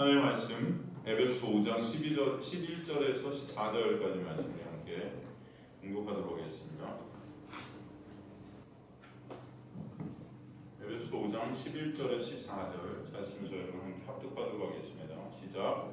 하나님의 말씀 에베소서 5장 11절에서 14절까지 말씀을 함께 공독하도록 하겠습니다. 에베소서 5장 11절에서 14절 찾으시면서 여러분 함께 합독하도록 하겠습니다. 시작.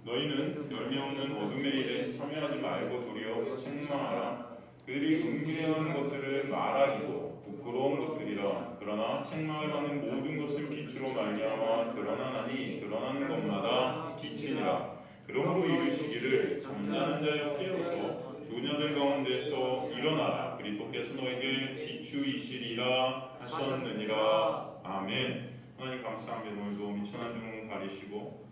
너희는 열매 없는 어둠의 일에 참여하지 말고 도리어 책망하라. 그들이 은밀해하는 것들을 말하기도 부끄러운 것들이라. 그러나 책망을 하는 모든 것은 빛으로 말미암아 드러나나니 드러나는 것마다 빛이니라. 그러므로 이르시기를 잠자는 자여 깨어서 조녀들 가운데서 일어나라. 그리스도께서 너에게 비추이시리라 하셨느니라. 아멘. 하나님 감사합니다. 오늘도 미천한 중을 가리시고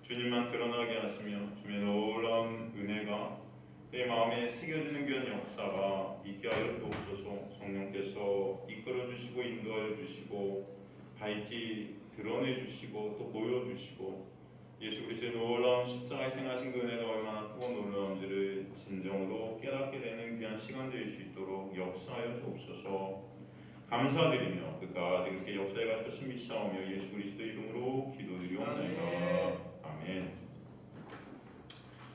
주님만 드러나게 하시며 주의 놀라운 은혜가 내 마음에 새겨지는 귀한 역사가 있게 하여 주옵소서. 성령께서 이끌어 주시고 인도하여 주시고 밝히 드러내 주시고 또 보여 주시고 예수 그리스도의 놀라운 십자가에 생하신 그 은혜가 얼마나 크고 놀라운지를 진정으로 깨닫게 되는 귀한 시간 될 수 있도록 역사하여 주옵소서. 감사드리며 끝까지 그렇게 역사해 가셔서 믿사오며 예수 그리스도 이름으로 기도드리옵나이다. 아멘.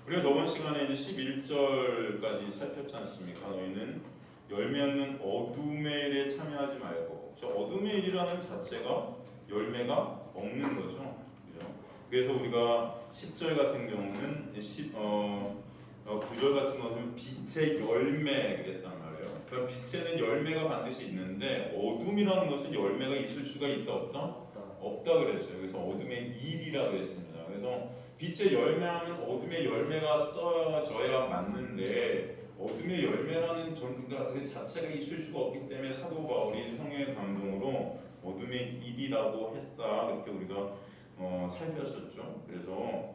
우리가 저번 시간에 이제 11절까지 살폈지 않습니까? 너희는 열매 없는 어둠의 일에 참여하지 말고. 저 어둠의 일이라는 자체가 열매가 없는 거죠. 그죠? 그래서 우리가 10절 같은 경우는 9절 같은 경우는 빛의 열매 그랬단 말이에요. 그러니까 빛에는 열매가 반드시 있는데 어둠이라는 것은 열매가 있을 수가 있다 없다? 없다 그랬어요. 그래서 어둠의 일이라 그랬습니다. 그래서 빛의 열매하면 어둠의 열매가 써져야 맞는데 어둠의 열매라는 전부가 그 자체가 있을 수가 없기 때문에 사도 바울이 성령의 감동으로 어둠의 일이라고 했다 이렇게 우리가 살폈었죠. 그래서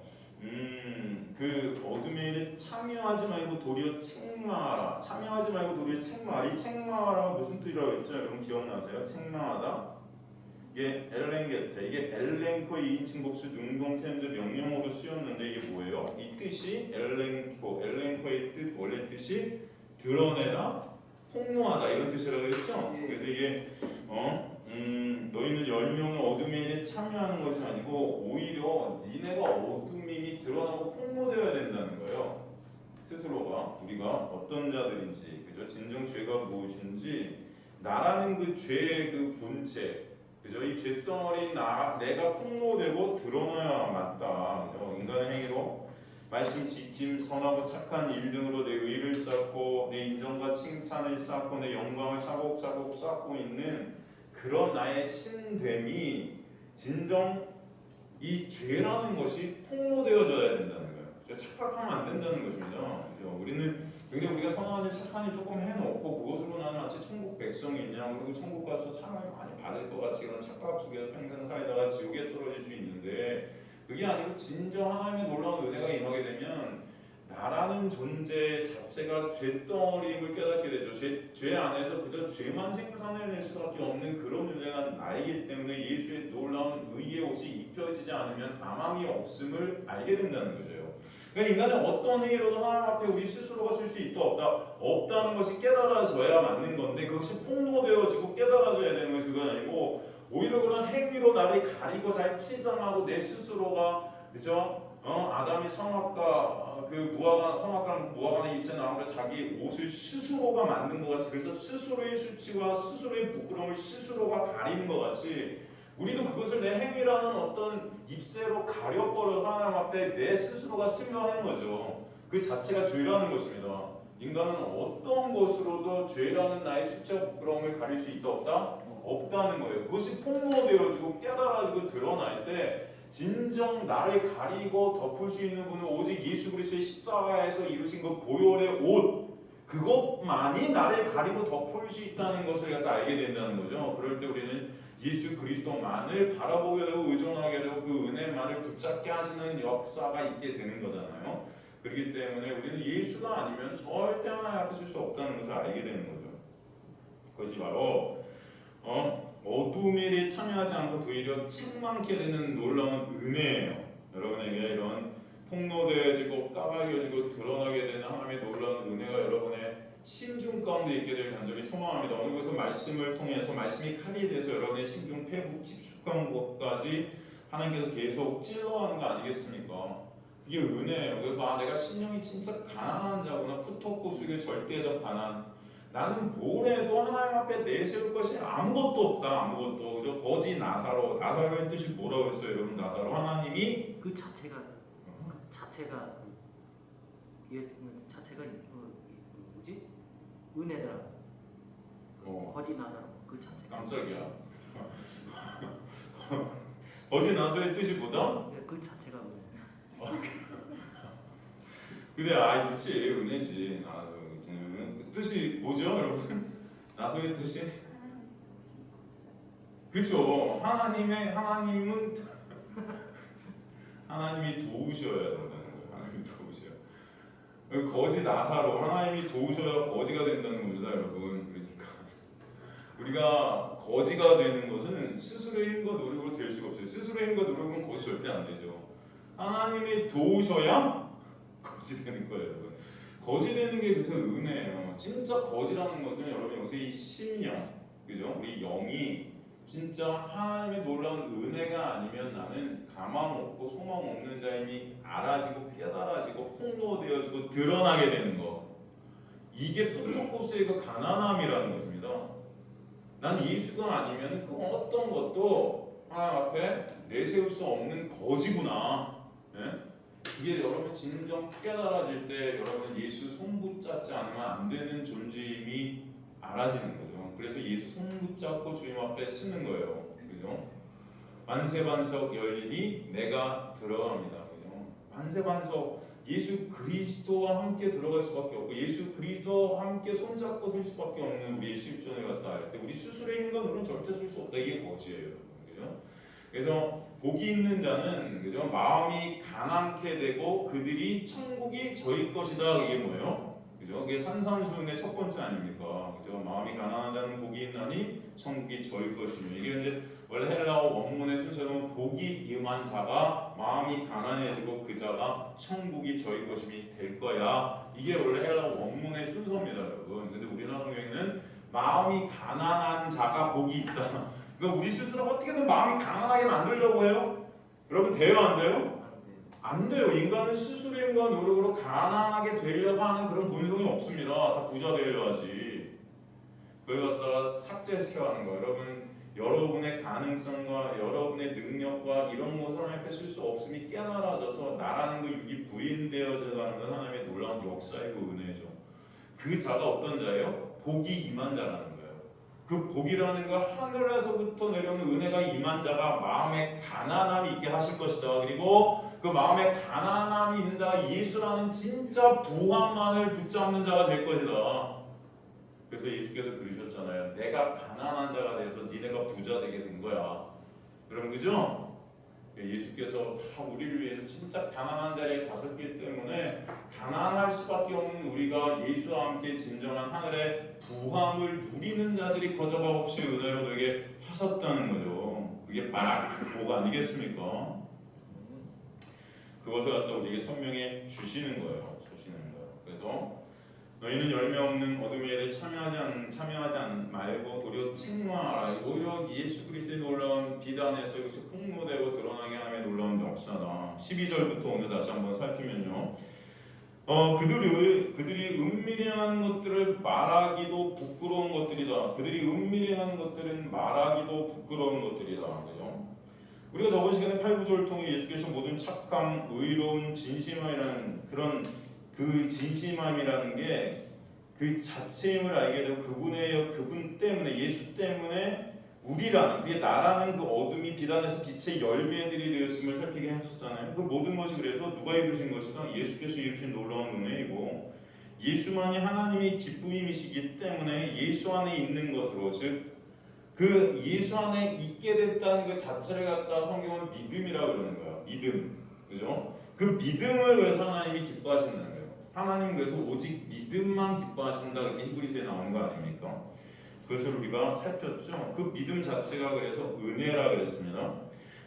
그 어둠의 일에 참여하지 말고 도리어 책망하라. 참여하지 말고 도리어 책망하라. 이 책망하라가 무슨 뜻이라고 했죠? 여러분 기억나세요? 책망하다. 이게 엘렌게테, 이게 엘렌코의 2인칭 복수 능동태음제 명령어로 쓰였는데 이게 뭐예요? 이 뜻이 엘렌코의 뜻 원래 뜻이 드러내다, 폭로하다 이런 뜻이라고 했죠. 그래서 이게 너희는 열명은 어둠의 일에 참여하는 것이 아니고 오히려 니네가 어둠이 드러나고 폭로되어야 된다는 거예요. 스스로가 우리가 어떤 자들인지, 그죠? 진정 죄가 무엇인지 나라는 그 죄의 그 본체. 그죠? 이 죄덩어리 내가 폭로되고 드러나야 맞다. 그죠? 인간의 행위로 말씀 지킴, 선하고 착한 일 등으로 내 의를 쌓고 내 인정과 칭찬을 쌓고 내 영광을 차곡차곡 쌓고 있는 그런 나의 신됨이 진정 이 죄라는 것이 폭로되어져야 된다는 거예요. 착각하면 안 된다는 것입니다. 그죠? 우리가 선한 일, 착한 일 조금 해놓고 그것으로 나는 마치 천국 백성이 있냐, 그리고 천국 가서 상을 많이 받을 것 같이 그런 착각 속에서 평생 살다가 지옥에 떨어질 수 있는데 그게 아니고 진정 하나님의 놀라운 은혜가 임하게 되면 나라는 존재 자체가 죄덩어리임을 깨닫게 되죠. 죄 안에서 그저 죄만 생산해낼 수밖에 없는 그런 존재가 나이기 때문에 예수의 놀라운 의의 옷이 입혀지지 않으면 가망이 없음을 알게 된다는 거죠. 그러니까 인간은 어떤 행위로도 하나님 앞에 우리 스스로가 쓸 수 있다 없다는 것이 깨달아져야 맞는 건데 그것이 폭로되어지고 깨달아져야 되는 것이 그건 아니고 오히려 그런 행위로 나를 가리고 잘 치장하고 내 스스로가 그죠? 아담이 성악과 그 성악과는 무화과의 잎새 나무로 자기 옷을 스스로가 만든 것 같이 그래서 스스로의 수치와 스스로의 부끄러움을 스스로가 가리는 것 같이 우리도 그것을 내 행위라는 어떤 잎새로 가려버려 하나님 앞에 내 스스로가 쓰려 하는 거죠. 그 자체가 죄라는 것입니다. 인간은 어떤 것으로도 죄라는 나의 수치와 부끄러움을 가릴 수 있다 없다? 없다는 거예요. 그것이 폭로되어지고 깨달아지고 드러날 때 진정 나를 가리고 덮을 수 있는 분은 오직 예수 그리스도의 십자가에서 이루신 그 보혈의 옷 그것만이 나를 가리고 덮을 수 있다는 것을 알게 된다는 거죠. 그럴 때 우리는 예수 그리스도만을 바라보게 되고 의존하게 되고 그 은혜만을 붙잡게 하시는 역사가 있게 되는 거잖아요. 그렇기 때문에 우리는 예수가 아니면 절대 하나님 앞에 설 수 없다는 것을 알게 되는 거죠. 그것이 바로 어둠의 일에 참여하지 않고 도리어 책망케 되는 놀라운 은혜예요. 여러분에게 이런 폭로되어지고 까발려지고 드러나게 되는 하나님의 놀라운 은혜가 여러분의 심중 가운데 있게 될 간절히 소망합니다. 오늘 그래서 말씀을 통해서 말씀이 칼이 돼서 여러분의 심중 페북 깊숙한 곳까지 하나님께서 계속 찔러하는 거 아니겠습니까? 그게 은혜예요. 그래서 내가 심령이 진짜 가난한 자구나. 푸토코스의 절대적 가난. 나는 뭘 해도 하나님 앞에 내세울 것이 아무것도 없다. 아무것도. 그죠? 거지 나사로. 나사로의 뜻이 뭐라고 했어요, 여러분? 나사로 하나님이 그 자체가 예수님 자체가 뭐지? 은혜더라. 거지 나사로 그 자체가. 깜짝이야. 거지 나사로의 뜻이 뭐다? 그 자체가 은혜. 그래, 그치, 은혜지. 그 뜻이 뭐죠, 여러분? 나사로의 뜻이? 그쵸. 하나님이 도우셔야 된다는 거예요. 하나님이 도우셔야. 거지 나사로 하나님이 도우셔야 거지가 된다는 겁니다, 여러분. 그러니까 우리가 거지가 되는 것은 스스로의 힘과 노력으로 될 수가 없어요. 스스로의 힘과 노력은 거지 절대 안 되죠. 하나님이 도우셔야 거지 되는 거예요, 여러분. 거지 되는 게 그래서 은혜예요. 진짜 거지라는 것은 여러분 여기서 이 심령, 그죠? 우리 영이 진짜 하나님의 놀라운 은혜가 아니면 나는 가망 없고 소망 없는 자임이 알아지고 깨달아지고 폭로되어지고 드러나게 되는 거. 이게 푸토코스의 그 가난함이라는 것입니다. 난 예수가 아니면 그 어떤 것도 하나님 앞에 내세울 수 없는 거지구나. 예? 이게 여러분 진정 깨달아질 때 여러분 예수 손 붙잡지 않으면 안 되는 존재임이 알아지는 거죠. 그래서 예수 손 붙잡고 주님 앞에 쓰는 거예요. 그죠? 만세반석 열리니 내가 들어갑니다. 그죠? 만세반석 예수 그리스도와 함께 들어갈 수밖에 없고 예수 그리스도와 함께 손잡고 설 수밖에 없는 우리의 실존을 갖다 할 때 우리 스스로의 힘과 노력은 절대 쓸 수 없다. 이게 거지예요. 그죠? 그래서 복이 있는 자는 그죠? 마음이 가난케 되고 그들이 천국이 저희 것이다. 이게 뭐예요? 그죠? 그게 산산수훈의 첫 번째 아닙니까? 그죠? 마음이 가난한 자는 복이 있나니 천국이 저희 것이며 이게 이제 원래 헬라어 원문의 순서는 복이 임한 자가 마음이 가난해지고 그 자가 천국이 저희 것임이 될 거야. 이게 원래 헬라어 원문의 순서입니다, 여러분. 근데 우리나라 성경에는 마음이 가난한 자가 복이 있다. 그러니까 우리 스스로 어떻게든 마음이 가난하게 만들려고 해요? 여러분 돼요, 안 돼요? 안 돼요. 인간은 스스로의 힘과 노력으로 가난하게 되려고 하는 그런 본성이 없습니다. 다 부자 되려 하지. 그걸 갖다가 삭제시켜 하는 거예요. 여러분의 가능성과 여러분의 능력과 이런 것을 하나님 앞에 쓸 수 없음이 깨달아져서 나라는 그 육이 부인되어져가는 건 하나님의 놀라운 역사이고 은혜죠. 그 자가 어떤 자예요? 복이 임한 자라는 거예요. 그 복이라는 거 하늘에서부터 내려오는 은혜가 임한 자가 마음에 가난함이 있게 하실 것이다. 그리고 그 마음에 가난함이 있는 자가 예수라는 진짜 부함만을 붙잡는 자가 될 것이다. 그래서 예수께서 그러셨잖아요. 내가 가난한 자가 돼서 니네가 부자 되게 된 거야. 그럼 그죠? 예수께서 다 우리를 위해서 진짜 가난한 자리에 가셨기 때문에 가난할 수밖에 없는 우리가 예수와 함께 진정한 하늘의 부함을 누리는 자들이 거저가 없이 은혜로 되게 하셨다는 거죠. 그게 바로 그 복 아니겠습니까? 그것을 갖다 우리에게 설명해 주시는 거예요. 그래서 너희는 열매 없는 어둠의 일에 참여하지 말고 도리어 책망하라. 오히려 예수 그리스도의 놀라운 비단에서 이것이 폭로되고 드러나게 함의 놀라운 역사다. 12절부터 오늘 다시 한번 살피면요. 그들이 은밀히 하는 것들을 말하기도 부끄러운 것들이다. 그들이 은밀히 하는 것들은 말하기도 부끄러운 것들이다. 그죠? 우리가 저번 시간에 8, 9절을 통해 예수께서 모든 착함, 의로운 진심이라는 그런 그 진심함이라는 게 그 자체임을 알게 되고 그분 때문에 예수 때문에 우리라는 그게 나라는 그 어둠이 비단에서 빛의 열매들이 되었음을 살피게 하셨잖아요. 그 모든 것이 그래서 누가 이루신 것이다? 예수께서 이루신 놀라운 은혜이고 예수만이 하나님의 기쁨이시기 때문에 예수 안에 있는 것으로 즉 그 예수 안에 있게 됐다는 것 자체를 갖다 성경은 믿음이라고 그러는 거예요. 믿음, 그죠? 그 믿음을 그래서 하나님이 기뻐하신다는 거예요. 하나님 그래서 오직 믿음만 기뻐하신다 이렇게 히브리서에 나오는 거 아닙니까? 그것을 우리가 살폈죠. 그 믿음 자체가 그래서 은혜라 그랬습니다.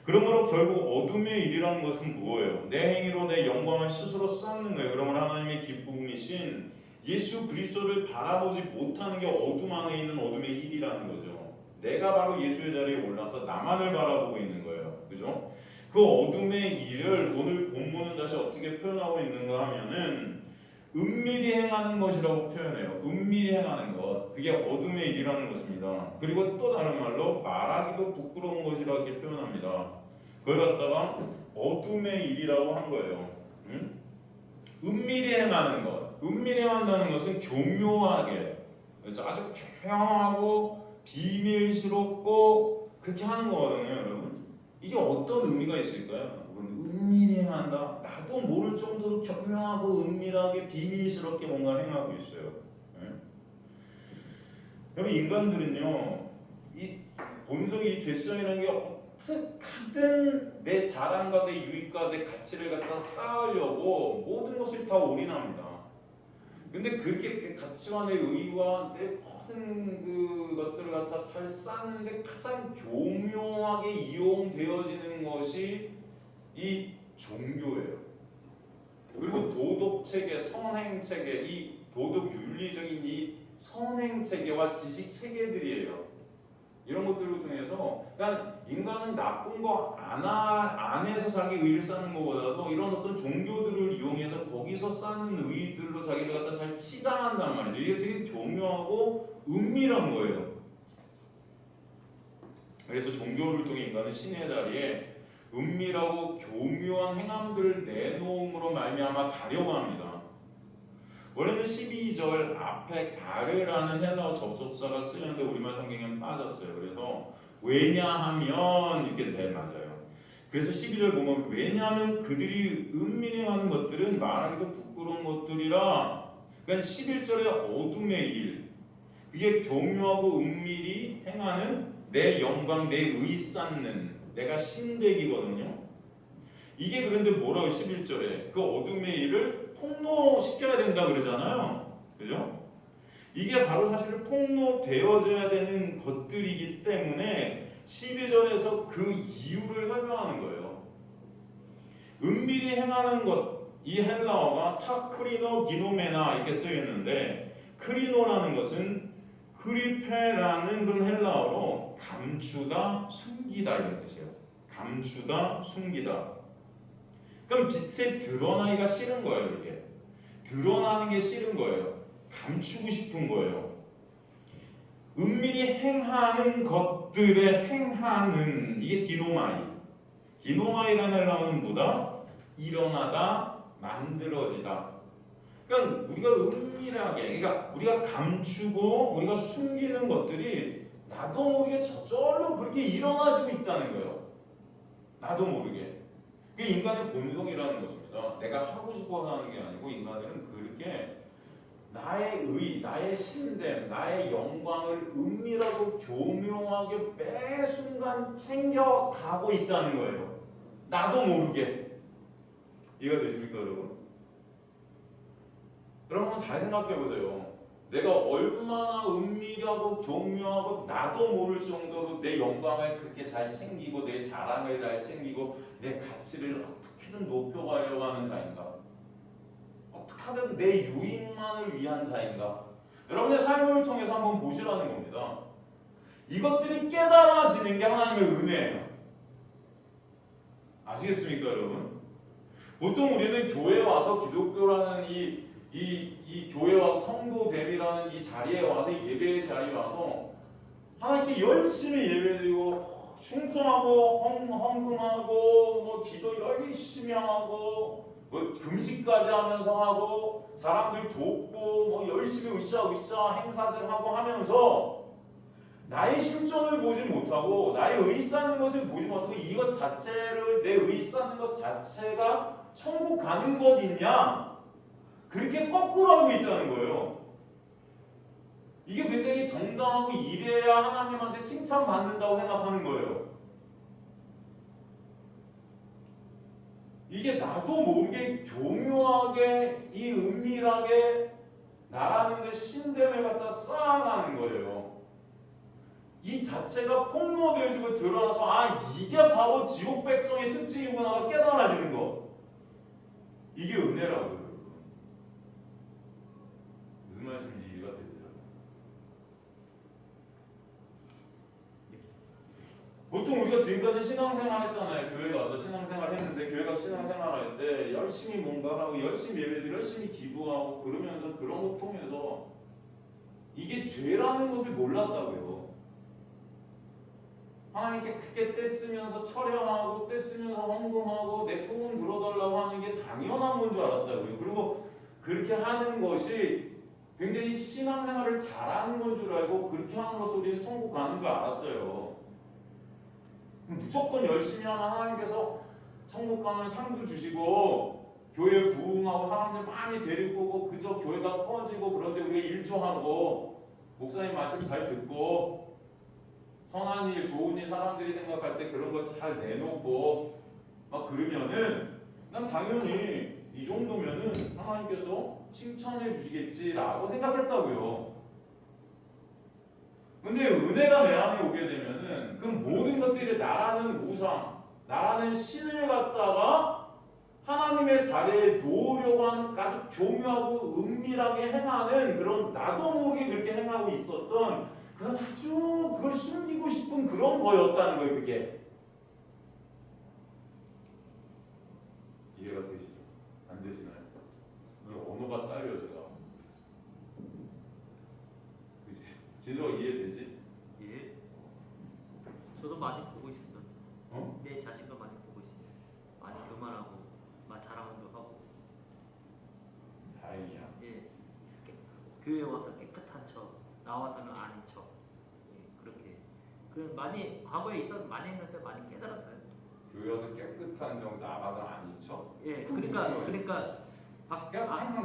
그러므로 결국 어둠의 일이라는 것은 무엇이에요? 내 행위로 내 영광을 스스로 쌓는 거예요. 그러므로 하나님의 기쁨이신 예수 그리스도를 바라보지 못하는 게 어둠 안에 있는 어둠의 일이라는 거죠. 내가 바로 예수의 자리에 올라서 나만을 바라보고 있는 거예요. 그죠? 그 어둠의 일을 오늘 본문은 다시 어떻게 표현하고 있는가 하면은 은밀히 행하는 것이라고 표현해요. 은밀히 행하는 것. 그게 어둠의 일이라는 것입니다. 그리고 또 다른 말로 말하기도 부끄러운 것이라고 이렇게 표현합니다. 그걸 갖다가 어둠의 일이라고 한 거예요. 응? 은밀히 행하는 것. 은밀히 행한다는 것은 교묘하게, 그렇죠? 아주 교묘하고 비밀스럽고 그렇게 하는 거거든요, 여러분. 이게 어떤 의미가 있을까요? 은밀히 행한다. 나도 모를 정도로 교묘하고 은밀하게 비밀스럽게 뭔가 행하고 있어요. 네? 여러분 인간들은요, 이 본성이 죄성이라는 게 어떻게든 내 자랑과 내 유익과 내 가치를 갖다 쌓으려고 모든 것을 다 올인합니다. 근데 그렇게 가치와 내 의의와 내 모든 그것들을 갖다 잘 쌓는데 가장 교묘하게 이용되어지는 것이 이 종교예요. 그리고 도덕체계, 선행체계, 이 도덕윤리적인 이 선행체계와 지식체계들이에요. 이런 것들을 통해서 그러니까 인간은 나쁜 거 안에서 자기 의의를 쌓는 것보다도 이런 어떤 종교들을 이용해서 거기서 쌓는 의의들로 자기를 갖다 잘 치장한단 말이죠. 이게 되게 교묘하고 은밀한 거예요. 그래서 종교를 통해 인간은 신의 자리에 은밀하고 교묘한 행함들을 내놓음으로 말미암아 가려고 합니다. 원래는 12절 앞에 가르라는 헬라어 접속사가 쓰였는데 우리말 성경에는 빠졌어요. 그래서 왜냐하면 이렇게 맞아요. 그래서 12절 보면 왜냐하면 그들이 은밀히 하는 것들은 말하기도 부끄러운 것들이라. 그러니까 11절의 어둠의 일, 그게 교묘하고 은밀히 행하는 내 영광, 내 의 쌓는 내가 신백이거든요. 이게 그런데 뭐라고 11절에 그 어둠의 일을 폭로시켜야 된다 그러잖아요. 그죠? 이게 바로 사실 폭로되어져야 되는 것들이기 때문에 12절에서 그 이유를 설명하는 거예요. 은밀히 행하는 것, 이 헬라어가 타크리노 기노메나 이렇게 쓰여있는데 크리노라는 것은 크리페라는 그런 헬라어로 감추다, 숨기다 이런 뜻이에요. 감추다, 숨기다. 그럼 빛에 드러나기가 싫은 거예요. 이게 드러나는 게 싫은 거예요. 감추고 싶은 거예요. 은밀히 행하는 것들의 행하는 이게 기노마이. 기노마이라는 헬라어는 뭐다? 일어나다, 만들어지다. 그러니까 우리가 은밀하게, 그러니까 우리가 감추고 우리가 숨기는 것들이 나도 모르게 저절로 그렇게 일어나지고 있다는 거예요. 나도 모르게. 그게 인간의 본성이라는 것입니다. 내가 하고 싶어서 하는 게 아니고 인간들은 그렇게 나의 의, 나의 신됨, 나의 영광을 은밀하고 교묘하게 매 순간 챙겨가고 있다는 거예요. 나도 모르게. 이해가 되십니까 여러분? 여러분 잘 생각해 보세요. 내가 얼마나 은밀하고 교묘하고 나도 모를 정도로 내 영광을 그렇게 잘 챙기고 내 자랑을 잘 챙기고 내 가치를 어떻게든 높여가려고 하는 자인가? 어떻게든 내 유익만을 위한 자인가? 여러분의 삶을 통해서 한번 보시라는 겁니다. 이것들이 깨달아지는 게 하나님의 은혜예요. 아시겠습니까 여러분? 보통 우리는 교회에 와서 기독교라는 이 교회와 성도됨이라는 이 자리에 와서 예배의 자리에 와서 하나님께 열심히 예배드리고 충성하고 헌금하고 뭐 기도 열심히 하고 뭐 금식까지 하면서 하고 사람들 돕고 뭐 열심히 으쌰으쌰 행사들 하고 하면서 나의 실존을 보지 못하고 나의 의 쌓는 것을 보지 못하고 이것 자체를 내 의 쌓는 것 자체가 천국 가는 것 있냐? 그렇게 거꾸로 하고 있다는 거예요. 이게 굉장히 정당하고 이래야 하나님한테 칭찬받는다고 생각하는 거예요. 이게 나도 모르게 교묘하게 이 은밀하게 나라는 그 신됨을 갖다 쌓아가는 거예요. 이 자체가 폭로되어지고 드러나서 아 이게 바로 지옥 백성의 특징이구나 깨달아지는 거. 이게 은혜라고요. 무슨 말씀인지 이해가 되죠? 보통 우리가 우리가 지금까지 신앙생활 했잖아요. 교회 가서 신앙생활 했는데 교회 가서 신앙생활 할 때 열심히 뭔가 하고 열심히 예배드리고 열심히 기도하고 그러면서 그런 것 통해서 이게 죄라는 것을 몰랐다고요. 하나님께 크게 떼쓰면서 철회하고 떼쓰면서 헌금하고 내 소원 들어달라고 하는 게 당연한 건 줄 알았다고요. 그리고 그렇게 하는 것이 굉장히 신앙생활을 잘하는 건 줄 알고 그렇게 하는 것으로 우리는 천국 가는 줄 알았어요. 무조건 열심히 하면 하나님께서 천국 가면 상도 주시고 교회 부흥하고 사람들 많이 데리고 오고 그저 교회가 커지고 그런데 우리가 일조하고 목사님 말씀 잘 듣고 선한 일, 좋은 일 사람들이 생각할 때 그런 거 잘 내놓고 막 그러면은 난 당연히 이 정도면은 하나님께서 칭찬해 주시겠지라고 생각했다고요. 근데 은혜가 내 안에 오게 되면은 그 모든 것들이 나라는 우상, 나라는 신을 갖다가 하나님의 자리에 놓으려고 하는 아주 교묘하고 은밀하게 행하는 그런 나도 모르게 그렇게 행하고 있었던 그런 아주 그걸 숨기고 싶은 그런 거였다는 거예요. 그게 이해가 되시죠? 안 되시나요? 언어가 딸려 제가. 그치? 진짜 이해되지? 예. 저도 많이 보고 있습니다. 어? 내 자신도 많이 보고 있습니다. 많이 교만하고 막 자랑도 하고. 다행이야. 예. 교회 와서 깨끗한 척, 나와서는 아닌 척. 예. 그렇게. 그 많이 과거에 있어 많이 했는데 많이 깨달았어요. 교회 와서 깨끗한 정 나가서 아닌 척. 예. 그러니까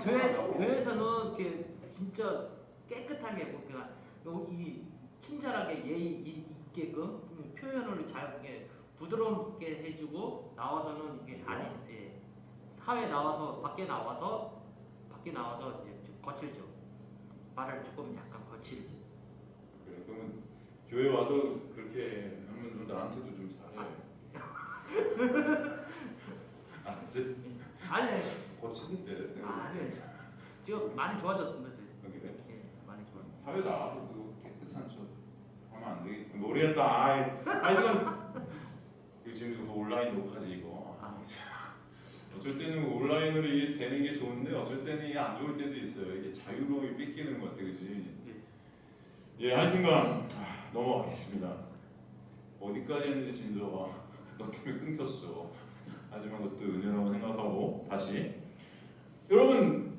교회에서 교회에서는 이렇게 진짜 깨끗하게 그러니까 이 친절하게 예의 있게끔 표현을 잘 부드럽게 해주고 나와서는 이게 아니 사회 나와서 밖에 나와서 이제 좀 거칠죠. 말을 조금 약간 거칠지. 그래 그러면 교회 와서 그렇게 하면 좀 나한테도 좀 잘해. 알았지? 아니 거치는데. 아니 지금 많이 좋아졌습니다 지금. 그래? 예, 많이 좋아. 사회 나와서도 깨끗한 척 하면 안 되겠지. 모르겠다. 아이 지금 이거 온라인 녹화지 이거. 어쩔 때는 온라인으로 이게 되는 게 좋은데 어쩔 때는 이게 안 좋을 때도 있어요. 이게 자유로움이 뺏기는 것 같아, 그지? 예, 하여튼간 넘어가겠습니다. 어디까지 했는지 진저가 너 때문에 끊겼어. 하지만 그것도 은혜라고 생각하고 다시 여러분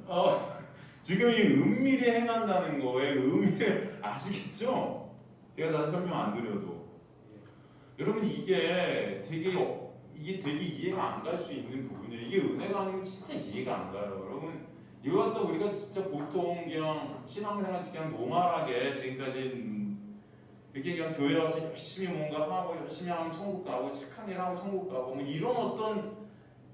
지금 이 은밀히 행한다는 거에 의미를 아시겠죠? 제가 다 설명 안 드려도 여러분 이게 되게 이해가 안 갈 수 있는 부분이에요. 이게 은혜가 아니면 진짜 이해가 안 가요. 여러분 이거 갖다 우리가 진짜 보통 그냥 신앙생활 그냥 노멀하게 지금까지 이렇게 그냥 교회 와서 열심히 뭔가 하고 열심히 하면 천국 가고 착한 일 하고 천국 가고 뭐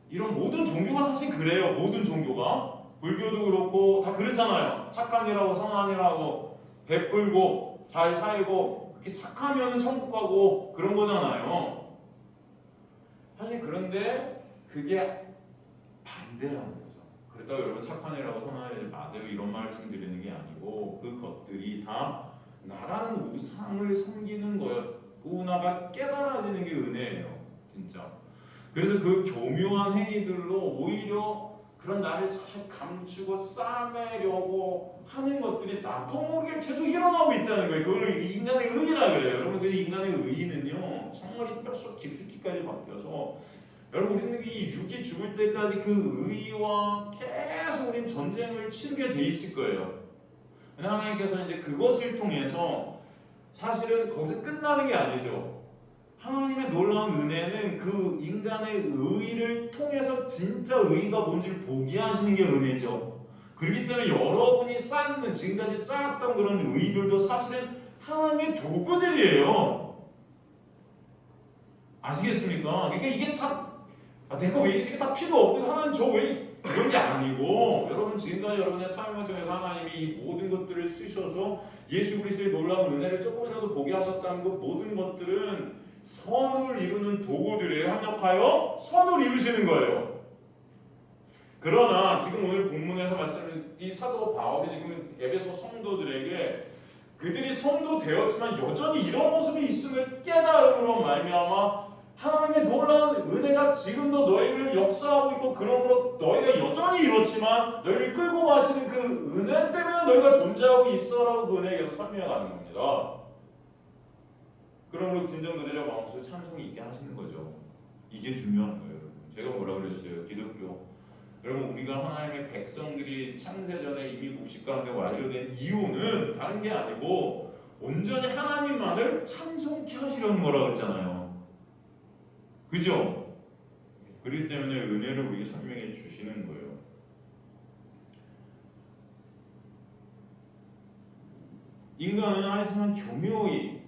이런 모든 종교가 사실 그래요. 모든 종교가 불교도 그렇고 다 그렇잖아요. 착한 일하고 선한 일하고 베풀고 잘 살고 그렇게 착하면 천국 가고 그런 거잖아요. 사실 그런데 그게 반대라는 거죠. 그렇다고 여러분 착한 일하고 선한 일 맞아요 이런 말씀 드리는 게 아니고 그것들이 다 나라는 우상을 섬기는 거였구나가 깨달아지는 게 은혜예요. 진짜. 그래서 그 교묘한 행위들로 오히려 그런 나를 잘 감추고 싸매려고 하는 것들이 나도 모르게 계속 일어나고 있다는 거예요. 그걸 인간의 의의라 그래요. 여러분 그 인간의 의의는요 정말 이 뼛속 깊숙이까지 바뀌어서 여러분 우리는 이 육이 죽을 때까지 그 의의와 계속 우리는 전쟁을 치르게 돼 있을 거예요. 하나님께서 이제 그것을 통해서 사실은 거기서 끝나는 게 아니죠. 하나님의 놀라운 은혜는 그 인간의 의의를 통해서 진짜 의의가 뭔지를 보게 하시는 게 은혜죠. 그렇기 때문에 여러분이 쌓는 지금까지 쌓았던 그런 의의들도 사실은 하나님의 도구들이에요. 아시겠습니까? 그러니까 이게 다 내가 왜 이게 다 필요 없고 하나님 저 왜 그런 게 아니고 여러분 지금까지 여러분의 삶을 통해서 하나님이 이 모든 것들을 쓰셔서 예수 그리스도의 놀라운 은혜를 조금이라도 보게 하셨다는 것 모든 것들은 선을 이루는 도구들이에요. 합력하여 선을 이루시는 거예요. 그러나 지금 오늘 본문에서 말씀을 이 사도 바울이 지금 에베소 성도들에게 그들이 성도 되었지만 여전히 이런 모습이 있음을 깨달음으로 말미암아 하나님의 놀라운 은혜가 지금도 너희를 역사하고 있고 그러므로 너희가 여전히 이렇지만 너희를 끌고 가시는 그 은혜 때문에 너희가 존재하고 있어라고 그 은혜에 계속 설명하는 겁니다. 그러므로 진정 그들의 마음속에 찬송이 있게 하시는 거죠. 이게 중요한 거예요. 제가 뭐라 그랬어요? 기독교. 여러분 우리가 하나님의 백성들이 창세전에 이미 묵식 가운데 완료된 이유는 다른 게 아니고 온전히 하나님만을 찬송케 하시려는 거라고 했잖아요. 그죠? 그렇기 때문에 은혜를 우리에게 설명해 주시는 거예요. 인간은 하지만 교묘히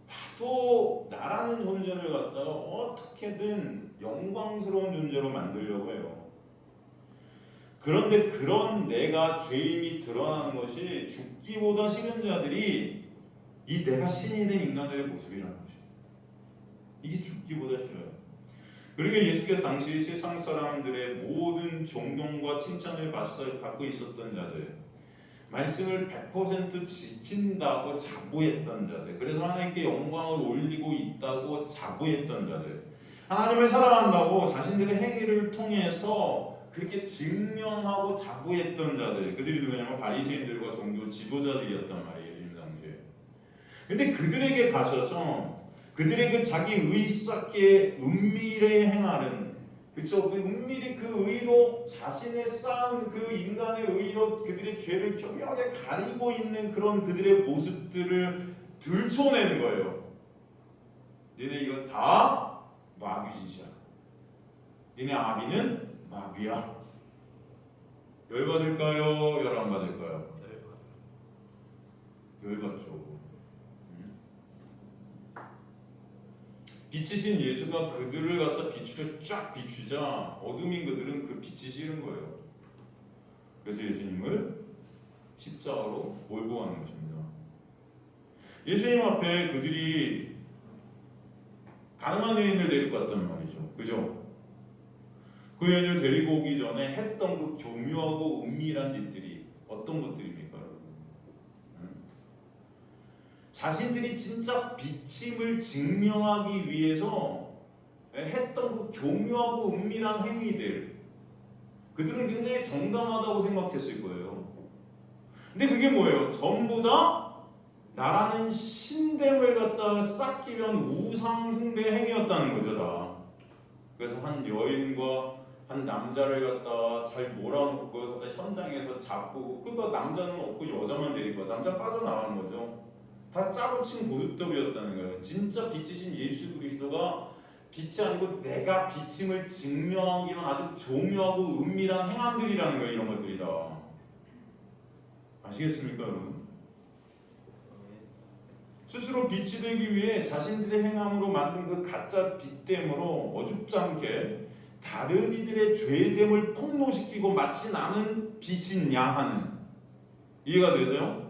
다도 나라는 존재를 갖다가 어떻게든 영광스러운 존재로 만들려고 해요. 그런데 그런 내가 죄임이 드러나는 것이 죽기보다 싫은 자들이 이 내가 신이 된 인간들의 모습이라는 것이에요. 이게 죽기보다 싫어요. 그리고 예수께서 당시 세상 사람들의 모든 존경과 칭찬을 받고 있었던 자들, 말씀을 100% 지킨다고 자부했던 자들, 그래서 하나님께 영광을 올리고 있다고 자부했던 자들, 하나님을 사랑한다고 자신들의 행위를 통해서 그렇게 증명하고 자부했던 자들, 그들이 누구냐면 바리새인들과 종교 지도자들이었단 말이에요, 예수님 당시에. 근데 그들에게 가셔서 그들의 그 자기 의 쌓기에 은밀히 행하는, 그쵸? 그 은밀히 그 의로 자신의 쌓은 그 인간의 의로 그들의 죄를 교묘하게 가리고 있는 그런 그들의 모습들을 들춰내는 거예요. 너네 이거 다 마귀짓이야. 너네 아비는 마귀야. 열받을까요? 열 안 받을까요? 열받죠. 빛이신 예수가 그들을 갖다 빛으로 쫙 비추자 어둠인 그들은 그 빛이 싫은 거예요. 그래서 예수님을 십자가로 몰고 가는 것입니다. 예수님 앞에 그들이 가늠한 여인을 데리고 갔단 말이죠. 그죠? 그 여인을 데리고 오기 전에 했던 그 교묘하고 은밀한 짓들이 어떤 것들입니까? 자신들이 진짜 비침을 증명하기 위해서 했던 그 교묘하고 은밀한 행위들, 그들은 굉장히 정당하다고 생각했을 거예요. 근데 그게 뭐예요? 전부 다 나라는 신됨을 갖다가 쌓기 위한 우상 숭배 행위였다는 거죠. 다. 그래서 한 여인과 한 남자를 갖다가 잘 몰아놓고 그걸 갖다 현장에서 잡고, 그러니까 남자는 없고 여자만 데리고 남자 빠져나가는 거죠. 다 짜고 친 모습들이었다는 거예요. 진짜 빛이신 예수 그리스도가 빛이 아니고 내가 빛임을 증명하기 위한 아주 교묘하고 은밀한 행함들이라는 거예요. 이런 것들이 다. 아시겠습니까 여러분? 스스로 빛이 되기 위해 자신들의 행함으로 만든 그 가짜 빛됨으로 어줍지 않게 다른 이들의 죄됨을 폭로시키고 마치 나는 빛인 양 하는, 이해가 되죠?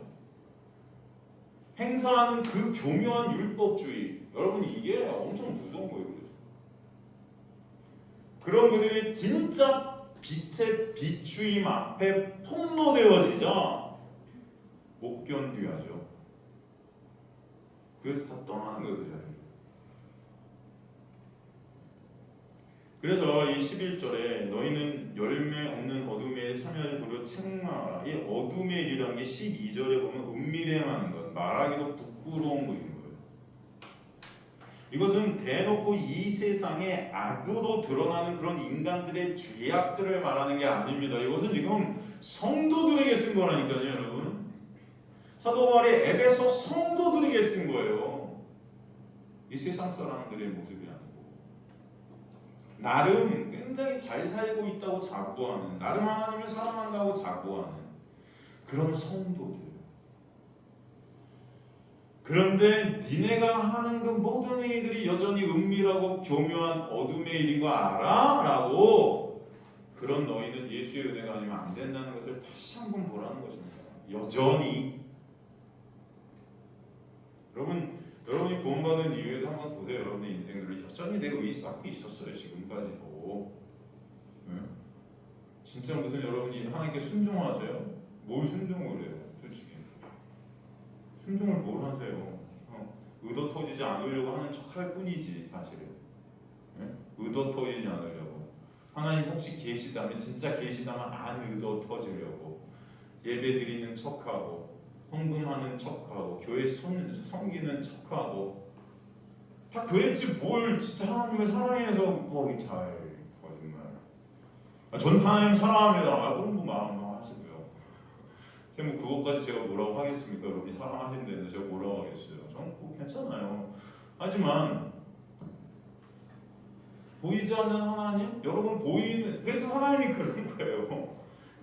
행사하는 그 교묘한 율법주의, 여러분 이게 엄청 무서운 거예요. 그런 그들이 진짜 빛의 비추임 앞에 폭로되어지자 못 견뎌하죠. 그래서 다 떠나는 거예요, 그 자리에. 그래서 이 11절에 너희는 열매 없는 어둠의 일에 참여하지 도리어 책망하라. 이 어둠의 일이라는 게 12절에 보면 은밀히 행하는 것, 말하기도 부끄러운 것인 거예요. 이것은 대놓고 이 세상에 악으로 드러나는 그런 인간들의 죄악들을 말하는 게 아닙니다. 이것은 지금 성도들에게 쓴 거라니까요, 여러분. 사도 바울이 에베소 성도들에게 쓴 거예요. 이 세상 사람들의 모습이 아니고, 나름 굉장히 잘 살고 있다고 자부하는, 나름 하나님을 사랑한다고 자부하는 그런 성도들. 그런데 니네가 하는 그 모든 일들이 여전히 은밀하고 교묘한 어둠의 일인 거 알아? 라고, 그런 너희는 예수의 은혜가 아니면 안 된다는 것을 다시 한번 보라는 것입니다. 여전히. 여러분이 구원받은 이유에도 한번 보세요. 여러분의 인생들을 여전히 내 의에 쌓고 있었어요. 지금까지도. 진짜 무슨 여러분이 하나님께 순종하세요? 뭘 순종을 해요? 솔직히 순종을 뭘 하세요? 의도 터지지 않으려고 하는 척할 뿐이지 사실은. 예? 의도 터지지 않으려고. 하나님 혹시 계시다면 진짜 계시다면 안 의도 터지려고 예배 드리는 척하고 헌금하는 척하고 교회 섬기는 척하고 다 그랬지 뭘 진짜 하나님을 사랑해서 거기 잘 거짓말. 전 하나님 사랑합니다. 그럼 뭐 마음 하시고요. 제가 뭐 그것까지 제가 뭐라고 하겠습니까? 여러분이 사랑하신다는데 제가 뭐라고 하겠어요? 저는 뭐 괜찮아요. 하지만 보이지 않는 하나님? 여러분 보이는 그래서 하나님이 그런 거예요.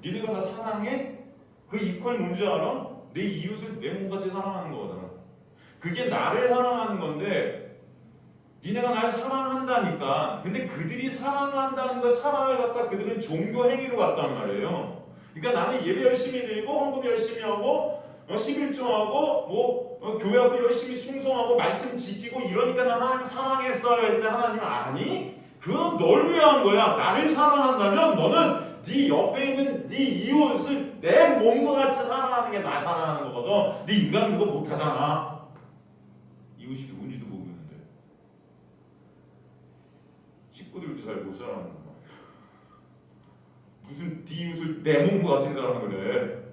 니네가 나 사랑해? 그 이퀄 뭔지 알아? 내 이웃을 내 몸같이 사랑하는 거거든. 그게 나를 사랑하는 건데 니네가 날 사랑한다니까. 근데 그들이 사랑한다는 거 사랑을 갖다 그들은 종교 행위로 갔단 말이에요. 그러니까 나는 예배 열심히 드리고 헌금 열심히 하고 11조하고 교회하고 열심히 순종하고 말씀 지키고 이러니까 나 하나님 사랑했어요. 할 때 하나님은 아니 그건 널 위한 거야. 나를 사랑한다면 너는 네 옆에 있는 네 이웃을 내 몸과 같이 사랑하는 게 나 사랑하는 거거든. 네 인간 그거 못하잖아. 이웃이 누군지도 모르는데 식구들도 잘 못 사랑하는 거야. 무슨 네 이웃을 내 몸과 같이 사랑하는 거래.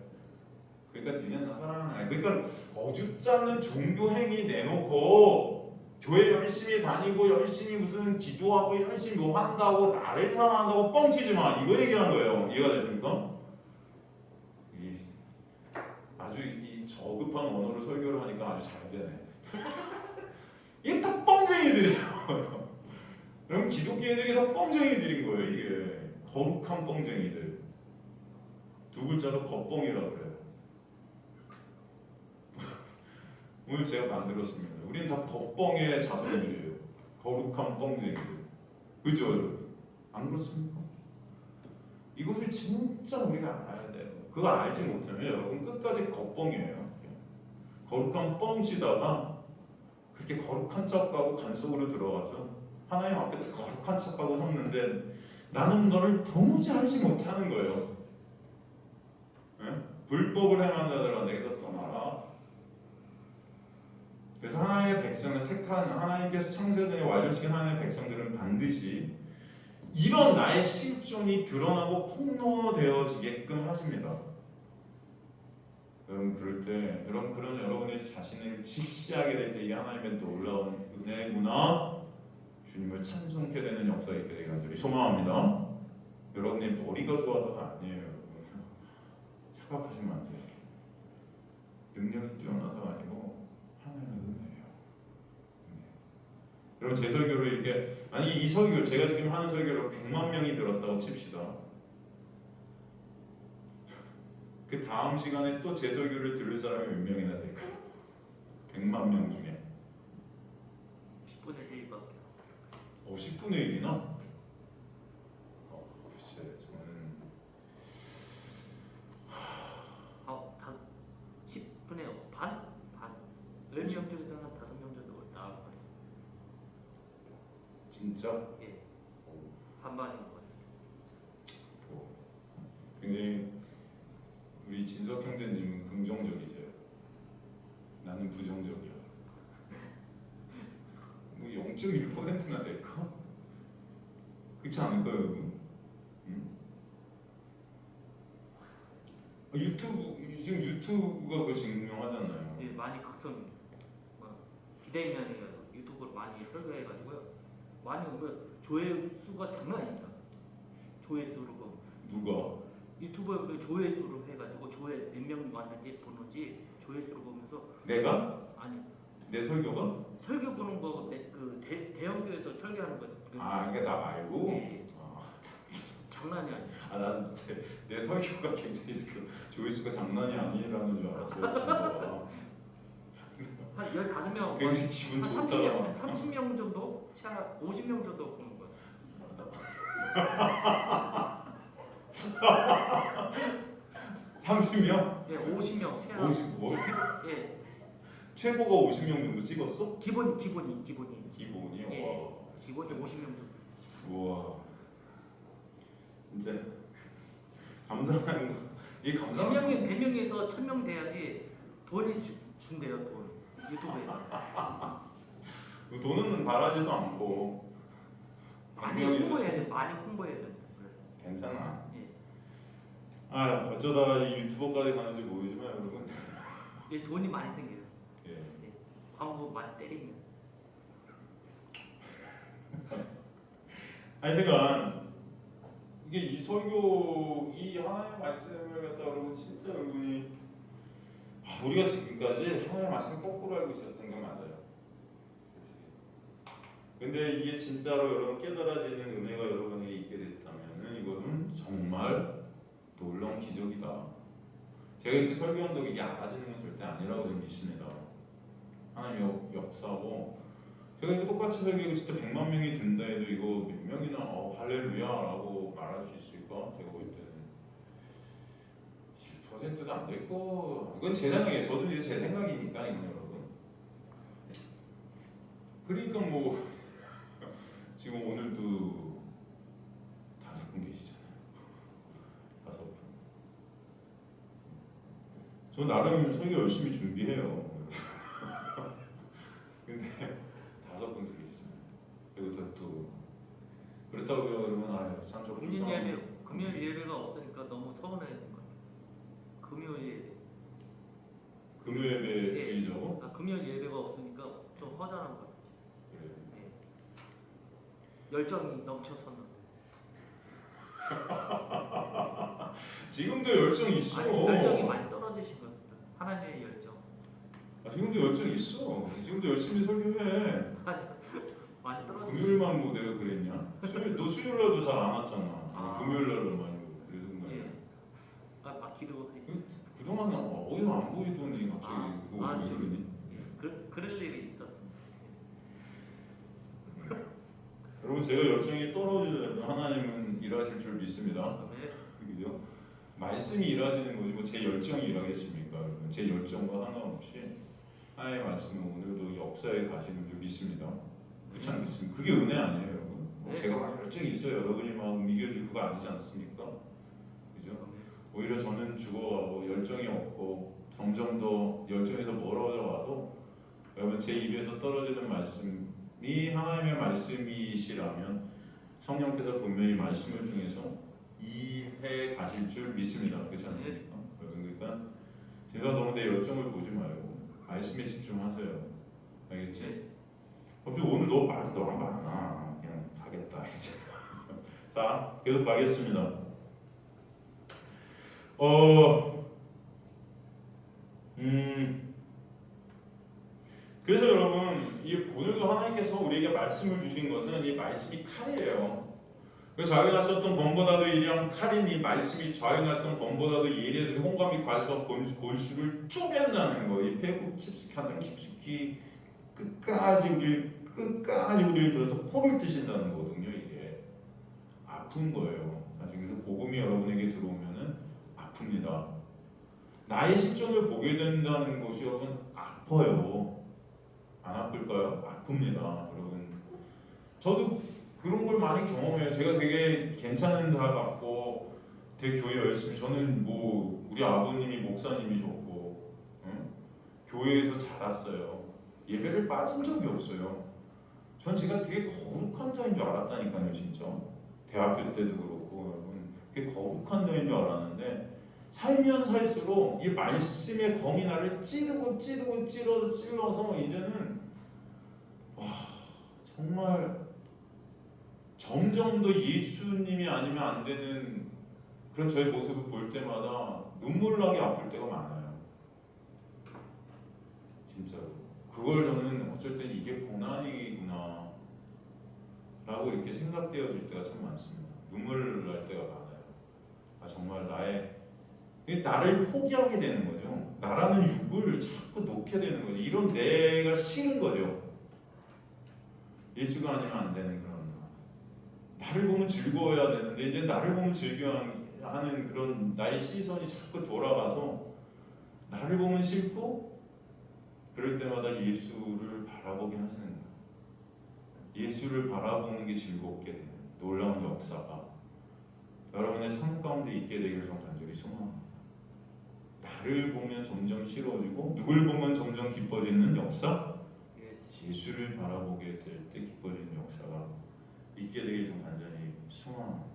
그러니까 니네 나 사랑하는 거야. 그러니까 어줍지 않는 종교 행위 내놓고 교회 열심히 다니고 열심히 무슨 기도하고 열심히 뭐 한다고 나를 사랑한다고 뻥치지 마. 이거 얘기하는 거예요. 이해가 되십니까? 아주 이 저급한 언어로 설교를 하니까 아주 잘 되네. 이게 다 뻥쟁이들이에요. 그럼 기독교인들이 다 뻥쟁이들인 거예요. 이게 거룩한 뻥쟁이들. 두 글자로 겉뻥이라고 그래요. 오늘 제가 만들었습니다. 우리는 다 겉뻥의 자손들이에요. 거룩한 뻥쟁이들. 그죠 여러분? 안 그렇습니까? 이것을 진짜 우리가 알아야 돼요. 그거 알지 못하면 여러분 끝까지 겉뻥이에요. 거룩한 뻥치다가 그렇게 거룩한 척하고 간 속으로 들어가서 하나님 앞에서 거룩한 척하고 섰는데 나는 너를 도무지 알지 못하는 거예요. 네? 불법을 행한 자들아 내게서 떠나라. 그래서 하나님의 백성을 택한 하나님께서 창세전에 완료시킨 하나님의 백성들은 반드시 이런 나의 실존이 드러나고 폭로되어지게끔 하십니다. 여러분 그럴 때 여러분 그런 여러분의 자신을 직시하게 될 때 이 하나님의 놀라운 은혜구나 주님을 찬송케 되는 역사가 있게 되기를 간절히 소망합니다. 여러분의 머리가 좋아서가 아니에요. 여러분. 착각하시면 안 돼요. 능력이 뛰어나서가 아니고 하나님의 은혜예요. 여러분 제 설교를 이렇게 이 설교 제가 지금 하는 설교를 100만 명이 들었다고 칩시다. 그 다음 시간에 또 제 설교를 들을 사람이 몇 명이나 될까요? 100만 명 중에 10분의 1밖에. 10분의 1이나? 글쎄 저는 10분의 반? 10명 중에서 한 5명 정도 나올 것 같습니다. 진짜? 예. 반반인 것 같습니다. 굉장히 우리 진석 형제님은 긍정적이세요. 나는 부정적이야. 뭐 0.1%나 될까? 그렇지 않을까요, 여러분? 유튜브 지금 유튜브가 그걸 증명하잖아요. 예, 많이 극성입니다. 비대면에 유튜브를 많이 설교해가지고요. 많이 조회수가 장난 아닙니다. 조회수로 누가? 유튜브에 조회수로 해가지고 조회 몇 명 왔는지 보는지 조회수로 보면서 내가? 아니 내 설교가? 설교 보는 거 대형교회에서 설교하는 거. 그러니까 나 말고? 예. 장난이 아니에요. 난 내 설교가 굉장히 지금 조회수가 장난이 아니라는 줄 알았어요. 한 15명, 굉장히 기분 한 좋다. 30명 정도? 50명 정도 보는 것 같습니다. 30명? 예, 50명. 55? 예. 최고가 50명 정도 찍었어? 기본이. 기본이요? 예. 와. 기본이 50명 정도. 우와. 진짜 감사한 거. 이 감사한 100명에서 1000명 돼야지 돈이 준대요 돈 유튜브에서. 그 돈은 바라지도 않고 많이 분명히 홍보해야 돼. 많이 홍보해야 돼. 그래서 괜찮아. 예. 아 어쩌다 이 유튜버까지 가는지 모르지만 여러분. 예, 돈이 많이 생겨요. 예. 예. 광고 많이 때리면. 아니 그러니까 이게 이 설교 이 하나의 말씀을 갖다 여러분 진짜 여러분이 우리가 지금까지 하나의 말씀 거꾸로 알고 있었던 게 맞아요. 근데 이게 진짜로 여러분 깨달아지는 은혜가 여러분에게 있게 됐다면은 이거는 정말 놀라운 기적이다. 제가 이렇게 설교한다고 이게 알아지는 건 절대 아니라고 저는 믿습니다. 하나님의 역사고 제가 이거 똑같이 설교하고 진짜 100만 명이 든다 해도 이거 몇 명이나 할렐루야라고 말할 수 있을까? 제가 볼 때는 1%도 안 될 거. 이건 제 생각이에요. 저도 이제 제 생각이니까 이건 여러분. 그러니까 뭐 지금 오늘도 5분 계시잖아요. 5분. 저 나름 설교 열심히 준비해요. 근데 5분 드리잖아요. 그리고 또 그렇다고 여러분 참 금요일 예배가 없으니까 너무 서운해진 것 같습니다. 금요일 금요일에 예. 드리자고? 금요일 예배가 없으니까 좀 허전한 것 같습니다. 그래요. 예. 열정이 넘쳐섰는데. 지금도 열정이 있어. 아니, 열정이 많이 떨어지신 것 같습니다. 하나님의 열정. 지금도 열정이 있어. 지금도 열심히 설교해. 많이 떨어지신. 금요일만 뭐 내가 그랬냐? 너 수요일 날도 잘 안 왔잖아. 금요일 날로 많이 오고 그래서 그런 예. 거야. 막 기도. 그동안은 어디서 안 보이더니 갑자기 그거 왜 그러니? 그럴 일이 있었습니다. 여러분 제가 열정이 떨어지려면 하나님은 일하실 줄 믿습니다. 네. 그죠? 말씀이 일하시는 거지 뭐 제 열정이 일하겠습니까? 여러분 제 열정과 상관없이 하나님의 말씀은 오늘도 역사에 가시는 줄 믿습니다. 그렇지 않겠습니까? 그게 은혜 아니에요, 여러분? 네. 제가 막 열정이 있어요. 여러분이 막 믿겨질 그거 아니지 않습니까? 그죠? 오히려 저는 죽어가고 열정이 없고 점점 더 열정에서 멀어져 와도 여러분 제 입에서 떨어지는 말씀이 하나님의 말씀이시라면 성령께서 분명히 말씀을 통해서 이해 가실 줄 믿습니다. 그렇지 않습니까? 여러분 그러니까 제가 너무 내 열정을 보지 말고 말씀에 집중하세요. 알겠지? 갑자기 오늘 너 말이 너무 많아. 그냥 가겠다 이제. 자 계속 가겠습니다. 그래서 여러분 오늘도 하나님께서 우리에게 말씀을 주신 것은 이 말씀이 칼이에요. 그 좌에 썼던 검보다도 예리한 칼인 이 말씀이 좌에 났던 검보다도 예리한 홍감이 과수와 골수를 쪼갠다는 거. 이 배고 깊숙이 가장 깊숙이 끝까지 우리를 들어서 포를 뜨신다는 거거든요. 이게 아픈 거예요. 사실 그래서 복음이 여러분에게 들어오면은 아픕니다. 나의 실존을 보게 된다는 것이 여러분 아파요. 안 아플까요? 아픕니다. 여러분 저도 그런 걸 많이 경험해요. 제가 되게 괜찮은 자 같고 되게 교회 열심히 저는 뭐 우리 아버님이 목사님이셨고 교회에서 자랐어요. 예배를 빠진 적이 없어요. 전 제가 되게 거룩한 자인 줄 알았다니까요. 진짜 대학교 때도 그렇고 여러분 되게 거룩한 자인 줄 알았는데 살면 살수록 이 말씀의 검이 나를 찔러서 이제는 와 정말 점점 더 예수님이 아니면 안 되는 그런 저의 모습을 볼 때마다 눈물 나게 아플 때가 많아요. 진짜로. 그걸 저는 어쩔 땐 이게 고난이구나 라고 이렇게 생각되어질 때가 참 많습니다. 눈물 날 때가 많아요. 정말 나를 포기하게 되는 거죠. 나라는 육을 자꾸 놓게 되는 거죠. 이런 내가 싫은 거죠. 예수가 아니면 안 되는 그런 나를 보면 즐거워야 되는데 이제 나를 보면 즐겨하는 그런 나의 시선이 자꾸 돌아가서 나를 보면 싫고 그럴 때마다 예수를 바라보게 하시는 거예요. 예수를 바라보는 게 즐겁게 되는 놀라운 역사가 여러분의 삶 가운데 있게 되기를 좀 간절히 소망합니다. 나를 보면 점점 싫어지고 누굴 보면 점점 기뻐지는 역사? 예수. 예수를 바라보게 될 때 기뻐지는 역사가 있게 되길 좀 간절히 소망합니다.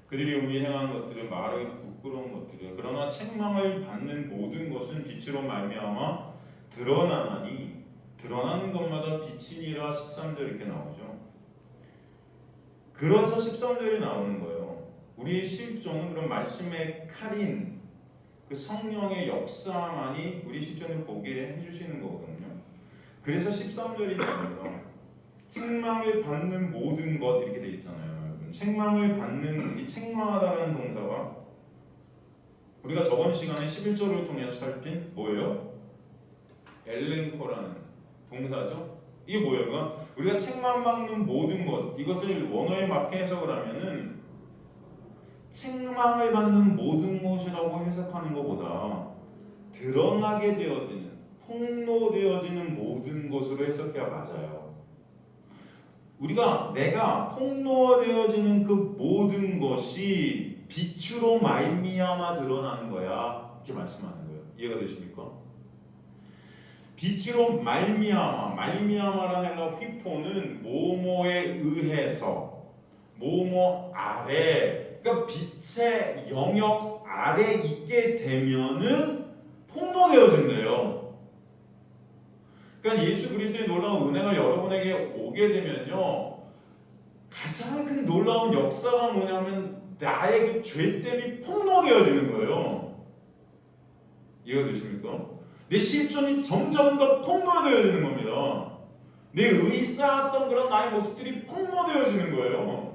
그들이 은밀히 행하는 것들은 말하기도 부끄러운 것들이야. 그러나 책망을 받는 모든 것은 빛으로 말미암아 드러나나니 드러나는 것마다 빛이니라 13절 이렇게 나오죠. 그래서 13절이 나오는 거예요. 우리의 실존은 그런 말씀의 칼인 그 성령의 역사만이 우리 실존을 보게 해주시는 거거든요. 그래서 13절이 나옵니다. 책망을 받는 모든 것 이렇게 돼 있잖아요. 책망을 받는 이 책망하다라는 동사가 우리가 저번 시간에 11절을 통해서 살핀 뭐예요? 엘렌코라는 동사죠. 이게 뭐예요? 그러니까 우리가 책망받는 모든 것 이것을 원어에 맞게 해석을 하면은 책망을 받는 모든 것이라고 해석하는 것보다 드러나게 되어지는 폭로되어지는 모든 것으로 해석해야 맞아요. 내가 폭로되어지는 그 모든 것이 빛으로 말미암아 드러나는 거야. 이렇게 말씀하는 거예요. 이해가 되십니까? 빛으로 말미암아라는 헬라 휘포는 뭐뭐에 의해서 뭐뭐 아래, 그러니까 빛의 영역 아래 있게 되면은 폭로되어진대요. 그러니까 예수 그리스도의 놀라운 은혜가 여러분에게 오게 되면요, 가장 큰 놀라운 역사가 뭐냐면 나의 그 죄됨이 폭로되어지는 거예요. 이해가 되십니까? 내 실존이 점점 더 폭로되어지는 겁니다. 내 의쌓았던 그런 나의 모습들이 폭로되어지는 거예요.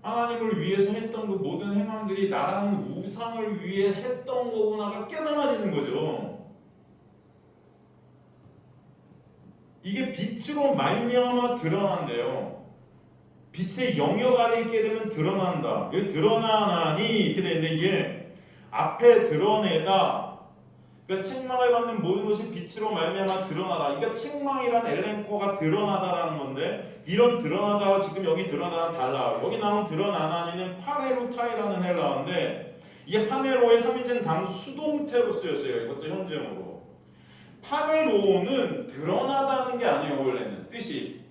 하나님을 위해서 했던 그 모든 행함들이 나라는 우상을 위해 했던 거구나가 깨달아지는 거죠. 이게 빛으로 말미암아 드러난대요. 빛의 영역 아래 있게 되면 드러난다. 왜 드러나나니 이렇게 되는데 이게 앞에 드러내다. 그러니까 책망을 받는 모든 것이 빛으로 말미암아 드러나다. 그러니까 책망이란 엘렌코가 드러나다라는 건데 이런 드러나다와 지금 여기 드러나다는 달라요. 여기 나온 드러나나니는 파네루타이라는 헬라어인데 이게 파네로의 3인칭 단수 수동태로 쓰였어요. 이것도 현재형으로. 파네로는 드러나다는 게 아니에요. 원래는 뜻이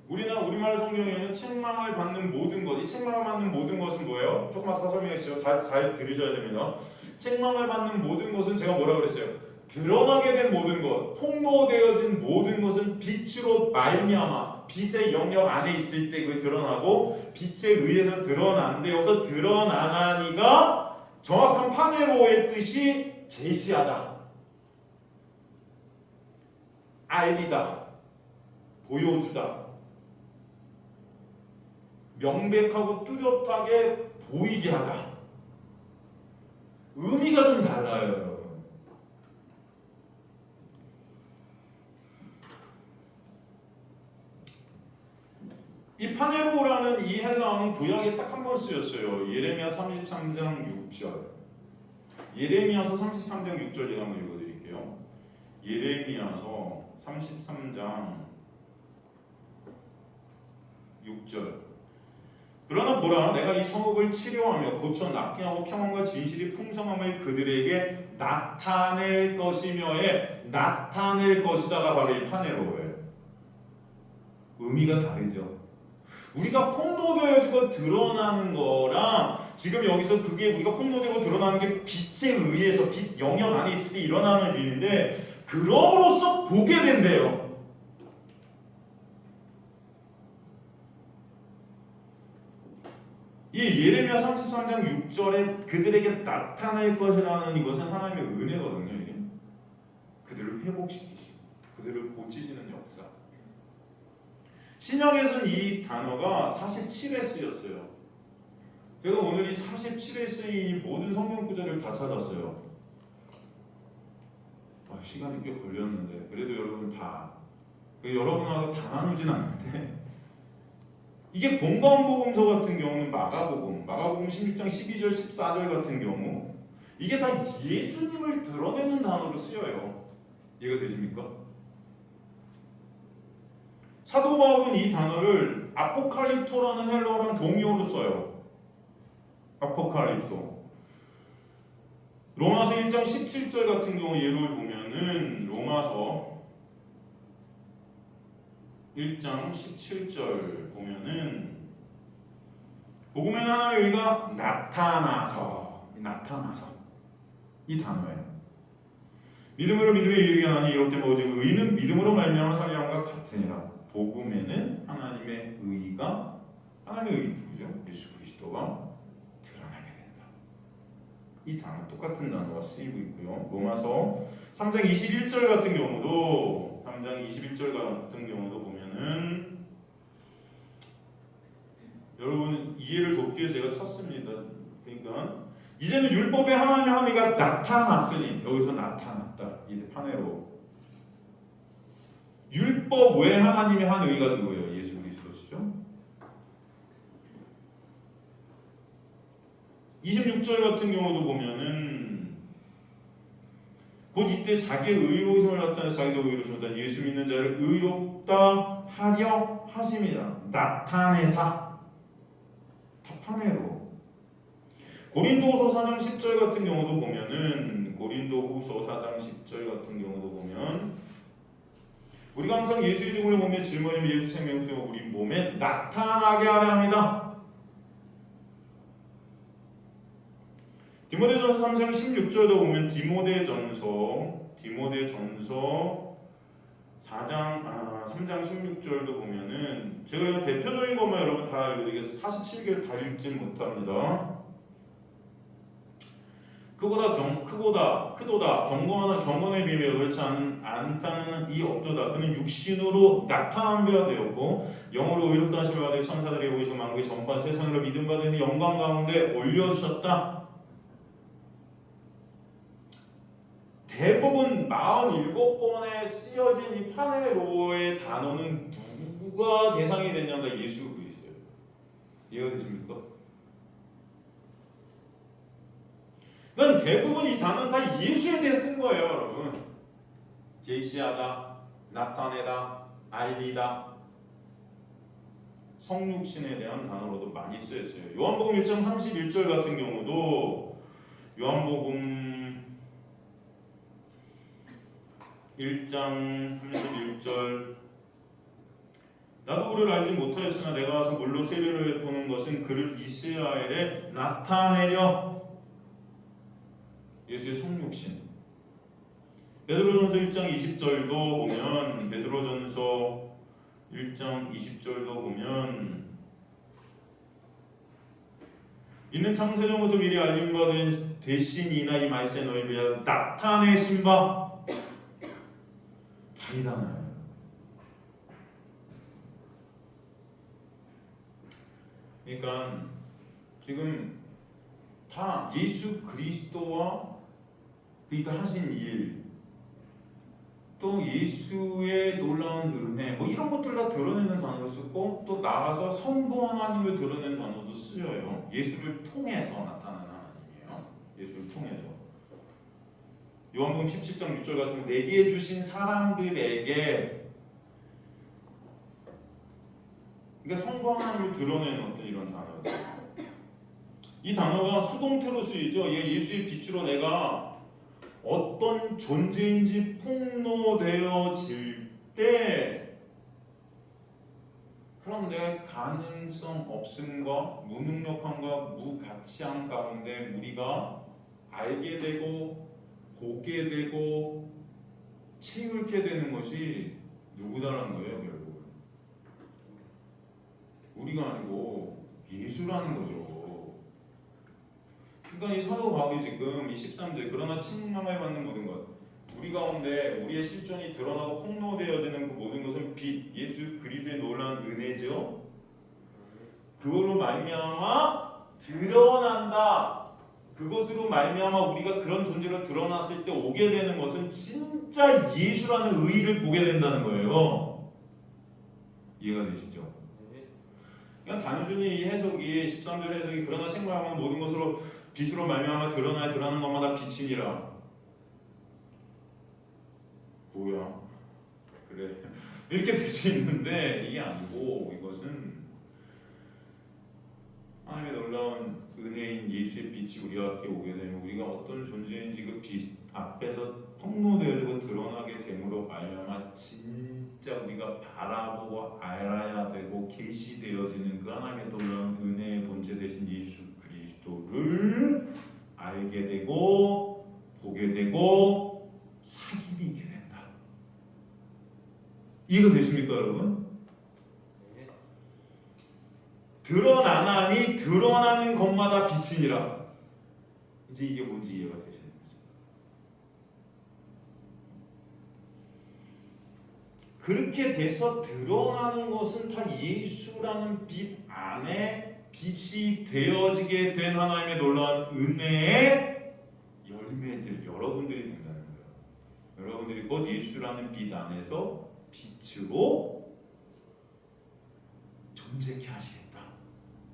우리말 성경에는 책망을 받는 모든 것, 이 책망을 받는 모든 것은 뭐예요? 조금만 더 설명해 주시죠. 잘 들으셔야 됩니다. 책망을 받는 모든 것은 제가 뭐라 그랬어요? 드러나게 된 모든 것, 폭로되어진 모든 것은 빛으로 말미암아 빛의 영역 안에 있을 때 그 드러나고 빛에 의해서 드러난데 여기서 드러나나니가 정확한 파네로의 뜻이 계시하다, 알리다, 보여주다, 명백하고 뚜렷하게 보이게 하다. 의미가 좀 달라요, 여러분. 이 파네로라는 이 헬라어는 구약에 딱 한 번 쓰였어요. 예레미야 33장 6절. 예레미야서 33장 6절 제가 한번 읽어드릴게요. 예레미야서 33장 6절. 그러나 보라, 내가 이 성읍을 치료하며 고쳐 낫게 하고 평안과 진실이 풍성함을 그들에게 나타낼 것이며에 나타낼 것이다가 바로 이 파네로예요. 의미가 다르죠. 우리가 폭로되어지고 드러나는 거랑 지금 여기서 그게 우리가 폭로되고 드러나는 게 빛에 의해서 빛 영역 안에 있을 때 일어나는 일인데 그럼으로써 보게 된대요. 이 예레미야 33장 6절에 그들에게 나타날 것이라는 이것은 하나님의 은혜거든요. 이게 그들을 회복시키시고 그들을 고치시는 역사. 신약에서는 이 단어가 47회 쓰였어요. 제가 오늘 이 47회 쓰인 모든 성경 구절을 다 찾았어요. 시간이 꽤 걸렸는데 그래도 여러분 여러분하고 다 나누진 않는데 이게 본관복음서 같은 경우는 마가복음 16장 12절 14절 같은 경우 이게 다 예수님을 드러내는 단어로 쓰여요. 이해가 되십니까? 사도 바울은 이 단어를 아포칼립토라는 헬라어랑 동의어로 써요. 아포칼립소. 로마서 1장 17절 같은 경우 예를 보면은 로마서 1장 17절 보면은 복음에는 하나님의 의가 나타나서 이 단어예요. 믿음으로 믿음에 이르게 하나니 이롭게 오직 의는 믿음으로 말미암아 살리함과 같으니라. 복음에는 하나님의 의가 하나님의 의 누구죠? 예수 그리스도가 드러나게 된다. 이 단어 똑같은 단어가 쓰이고 있고요. 로마서 3장 21절 같은 경우도 보면은 여러분 이해를 돕기 위해서 제가 찾습니다. 그러니까 이제는 율법에 하나님의 합의가 나타났으니 여기서 나타났다. 이 파네로 율법 외에 하나님의 한 의가 누구예요? 예수 그리스도시죠. 26절 같은 경우도 보면은 곧 이때 자기의 의로우심을 나타내서 자기도 의로우심을 예수 믿는 자를 의롭다 하려 하심이라. 나타내사 파네로. 고린도후서 4장 10절 같은 경우도 보면은 우리가 항상 예수의 죽음을 보며 짊어지며 예수 생명을 때문에 우리 몸에 나타나게 하려 합니다. 디모데전서 3장 16절도 보면 디모데전서 3장 16절도 보면은 제가 대표적인 것만 여러분 다 알려드리겠습니다. 47개를 다 읽지 못합니다. 크도다 경건의 비밀 그렇지 않다는 이 없도다. 그는 육신으로 나타난 배가 되었고 영으로 의롭다 하심을 받으며 천사들의 오이서 만국의 전파 세상으로 믿음 받으며 영광 가운데 올려주셨다. 대부분 47번에 쓰여진 이 파네로의 단어는 누가 대상이 되냐가 예수 그리스도예요. 이해가 되십니까? 그러니까 대부분 이 단어는 다 예수에 대해 쓴 거예요, 여러분. 계시하다, 나타내다, 알리다, 성육신에 대한 단어로도 많이 쓰였어요. 요한복음 1장 31절 같은 경우도 요한복음 1장 31절 나도 그를 알지 못하였으나 내가 와서 물로 세례를 베푸는 것은 그를 이스라엘에 나타내려. 예수의 성육신. 베드로전서 1장 20절도 보면 이는 창세전부터 미리 알림 바 되시니나 이 말세 너희를 위하여 나타내신 바 다이다나요. 그러니까 지금 다 예수 그리스도와 그가 하신 일, 또 예수의 놀라운 은혜, 뭐 이런 것들 다 드러내는 단어를 쓰고 또 나가서 성부 하나님을 드러내는 단어도 쓰여요. 예수를 통해서 나타나는 하나님이에요. 예수를 통해서. 요한복음 17장 6절 같은 내게 주신 사람들에게, 그러니까 성부 하나님을 드러내는 어떤 이런 단어들. 이 단어가 수동태로 쓰이죠. 예수의 빛으로 내가 어떤 존재인지 폭로되어질 때, 그럼 내 가능성 없음과 무능력함과 무가치함 가운데 우리가 알게 되고 보게 되고 채울게 되는 것이 누구다라는 거예요, 결국. 우리가 아니고 예수라는 거죠. 그러니까 이 사도 바울이 지금 이 13절 그러나 칭함을 받는 모든 것, 우리 가운데 우리의 실존이 드러나고 폭로되어지는 그 모든 것은 빛, 예수 그리스도의 놀라운 은혜죠. 그걸로 말미암아 드러난다. 그것으로 말미암아 우리가 그런 존재로 드러났을 때 오게 되는 것은 진짜 예수라는 의의를 보게 된다는 거예요. 이해가 되시죠? 그냥 단순히 이 해석이 13절 해석이 그러나 생각하면 모든 것으로 빛으로 말미암아 드러나는 것마다 빛이니라. 뭐야? 그래 이렇게 될 수 있는데 이게 아니고 이것은 하나님의 놀라운 은혜인 빛이 우리 앞에 오게 되면 우리가 어떤 존재인지 그 빛 앞에서 폭로되어지고 드러나게 됨으로 말미암아 진짜 우리가 바라보고 알아야 되고 계시되어지는 그 하나님의 놀라운 은혜의 본체 되신 예수 그리스도를 알게 되고 보게 되고 사귐이 있게 된다. 이해가 되십니까, 여러분? 네. 드러나나니 드러나는 것마다 빛이니라. 이제 이게 뭔지 이해가 되시는 거죠. 그렇게 돼서 드러나는 것은 다 예수라는 빛 안에 빛이 되어지게 된 하나님의 놀라운 은혜의 열매들, 여러분들이 된다는 거예요. 여러분들이 곧 예수라는 빛 안에서 빛으로 존재케 하시겠다.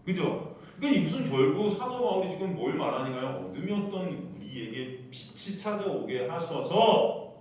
그죠? 그러니까 이것은 결국 사도 바울이 지금 뭘 말하는가요? 어둠이었던 우리에게 빛이 찾아오게 하셔서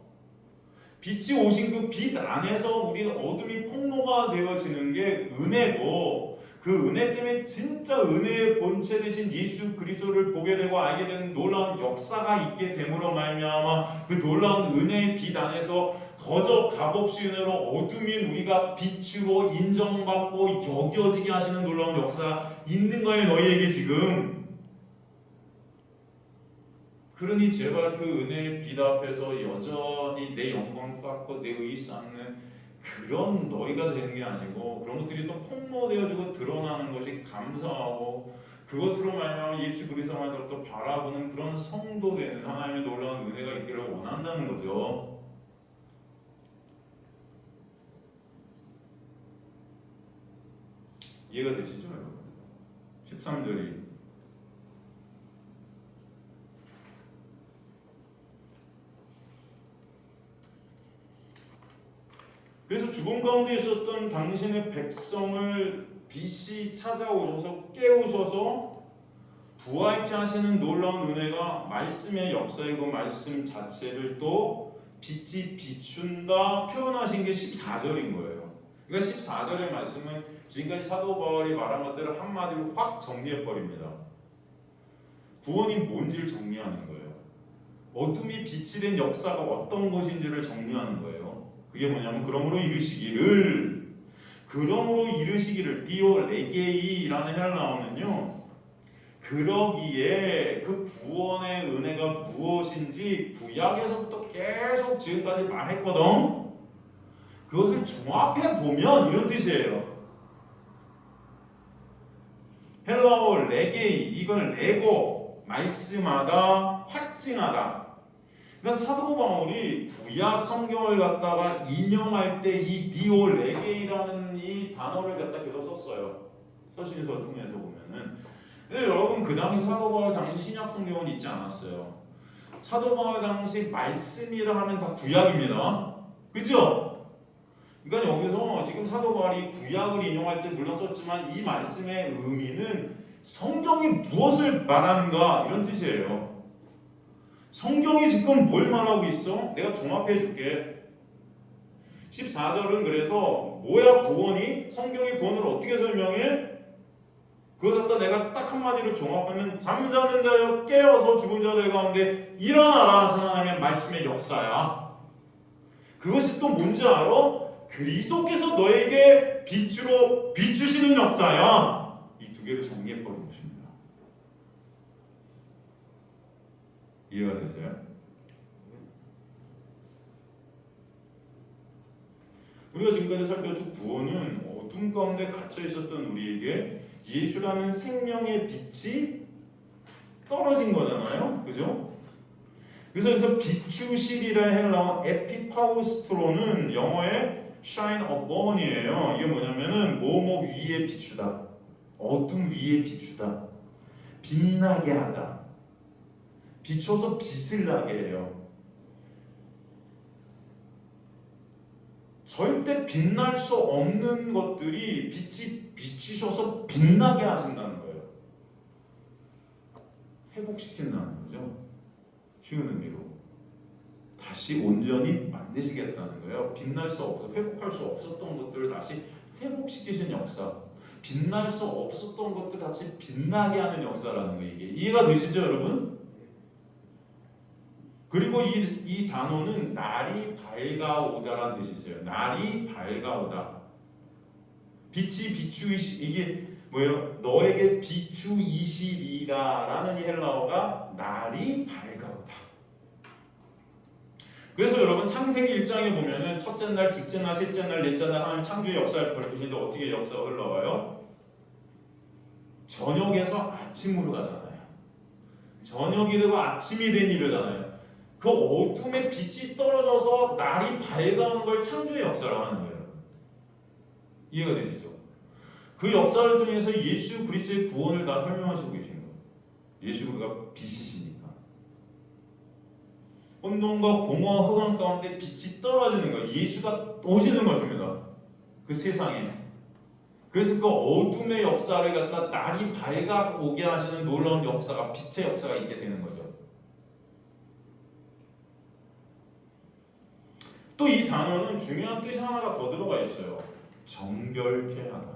빛이 오신 그 빛 안에서 우리 어둠이 폭로가 되어지는 게 은혜고, 그 은혜 때문에 진짜 은혜의 본체 되신 예수 그리스도를 보게 되고 알게 되는 놀라운 역사가 있게 됨으로 말미암아 그 놀라운 은혜의 빛 안에서 거저 값없이 은혜로 어둠인 우리가 빛으로 인정받고 여겨지게 하시는 놀라운 역사 있는 거예요, 너희에게 지금. 그러니 제발 그 은혜의 빛 앞에서 여전히 내 영광 쌓고 내 의 쌓는 그런 너희가 되는 게 아니고, 그런 것들이 또 폭로되어지고 드러나는 것이 감사하고 그것으로 말미암아 예수 그리스도만을 또 바라보는 그런 성도 되는 하나님의 놀라운 은혜가 있기를 원한다는 거죠. 이해가 되시죠, 여러분? 13절이 그래서 죽음 가운데 있었던 당신의 백성을 빛이 찾아오셔서 깨우셔서 부활케 하시는 놀라운 은혜가 말씀의 역사이고 말씀 자체를 또 빛이 비춘다 표현하신 게 14절인 거예요. 그러니까 14절의 말씀은 지금까지 사도 바울이 말한 것들을 한마디로 확 정리해버립니다. 구원이 뭔지를 정리하는 거예요. 어둠이 빛이 된 역사가 어떤 것인지를 정리하는 거예요. 그게 뭐냐면 그러므로 이르시기를 디오레게이라는 헬라어는요, 그러기에 그 구원의 은혜가 무엇인지 구약에서부터 계속 지금까지 말했거든. 그것을 종합해 보면 이런 뜻이에요. 헬라어 레게이, 이건 레고, 말씀하다, 확증하다. 그러니까 사도 바울이 구약 성경을 갖다가 인용할 때 이 디오레게이라는 이 단어를 갖다 계속 썼어요. 서신서 통해서 보면은. 근데 여러분, 그 당시 사도 바울 당시 신약 성경은 있지 않았어요. 사도 바울 당시 말씀이라 하면 다 구약입니다. 그죠? 그러니까 여기서 지금 사도 바울이 구약을 인용할 때 물론 썼지만 이 말씀의 의미는 성경이 무엇을 말하는가 이런 뜻이에요. 성경이 지금 뭘 말하고 있어? 내가 종합해 줄게. 14절은 그래서 뭐야 구원이? 성경이 구원을 어떻게 설명해? 그거 갖다 내가 딱 한마디로 종합하면 잠자는 자여 깨어서 죽은 자들 가운데 일어나라 하시는 하나님의 말씀의 역사야. 그것이 또 뭔지 알아? 그리스도께서 너에게 빛으로 비추시는 역사야. 이 두 개를 정리해버린 것입니다. 이해가 되세요? 우리가 지금까지 살펴준 구원은 어둠 가운데 갇혀 있었던 우리에게 예수라는 생명의 빛이 떨어진 거잖아요, 그죠? 그래서 비추시리라 헬라어 에피파우스트로는 영어의 shine abone이에요. 이게 뭐냐면은 뭐뭐 위에 비추다, 어둠 위에 비추다, 빛나게 하다, 비춰서 빛을 나게 해요. 절대 빛날 수 없는 것들이 빛이 비추셔서 빛나게 하신다는 거예요. 회복시킨다는 거죠. 쉬운 의미로 다시 온전히 만드시겠다는 거예요. 빛날 수 없어, 회복할 수 없었던 것들을 다시 회복시키신 역사. 빛날 수 없었던 것들 같이 빛나게 하는 역사라는 거예요. 이게 이해가 되시죠, 여러분? 그리고 이 단어는 날이 밝아오다라는 뜻이 있어요. 날이 밝아오다. 빛이 비추이시, 이게 뭐예요? 너에게 비추이시리라라는 이 헬라어가 날이 밝아오다. 그래서 여러분 창세기 1장에 보면은 첫째 날, 둘째 날, 셋째 날, 넷째 날 하나님 창조의 역사를 벌이시는데 어떻게 역사가 흘러가요? 저녁에서 아침으로 가잖아요. 저녁이 되고 아침이 된 이르잖아요. 그 어둠에 빛이 떨어져서 날이 밝아오는 걸 창조의 역사라고 하는 거예요. 이해가 되시죠? 그 역사를 통해서 예수 그리스도의 구원을 다 설명하시고 계신 거예요. 예수가 빛이시니까. 혼돈과 공허와 흑암 가운데 빛이 떨어지는 거예요. 예수가 오시는 것입니다. 그 세상에. 그래서 그 어둠의 역사를 갖다 날이 밝아오게 하시는 놀라운 역사가, 빛의 역사가 있게 되는 거죠. 또 이 단어는 중요한 뜻이 하나가 더 들어가 있어요. 정결케 하다.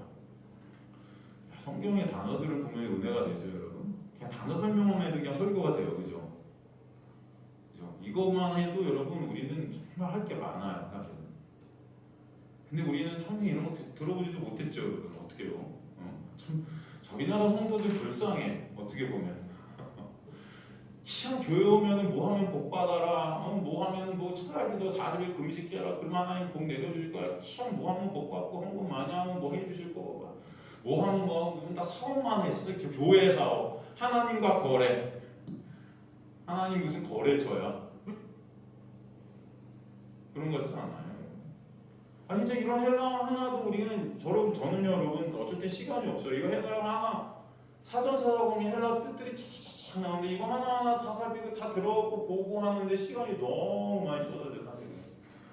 성경의 단어들을 보면 은혜가 되죠, 여러분. 그냥 단어 설명만 해도 그냥 설교가 돼요, 그죠? 그죠? 이것만 해도 여러분 우리는 정말 할 게 많아요, 사실. 근데 우리는 처음에 이런 거 들어보지도 못했죠, 여러분. 어떻게 해요? 참 저희 나라 성도들 불쌍해. 어떻게 보면. 그냥 교회 오면은 뭐 하면 복 받아라, 뭐 하면 뭐 철학기도 40일 금식 깨라, 그러면 하나님 복 내려줄 거야. 그냥 뭐 하면 복 받고 헌금 많이 하면 뭐 해주실 거고, 뭐 하면 뭐 무슨 다 사업만 했어. 교회 사업, 하나님과 거래. 하나님 무슨 거래처야? 그런 거 같지 않아요? 아니 이제 이런 헬라어 하나도 우리는 저는 여러분 어쩔 때 시간이 없어요. 이거 헬라어 하나 사전 찾아보면 헬라어 뜻들이 차차차차 나오는데 이거 하나하나 다 살피고 다 들어갖고 보고 하는데 시간이 너무 많이 쏟아져요, 사실은.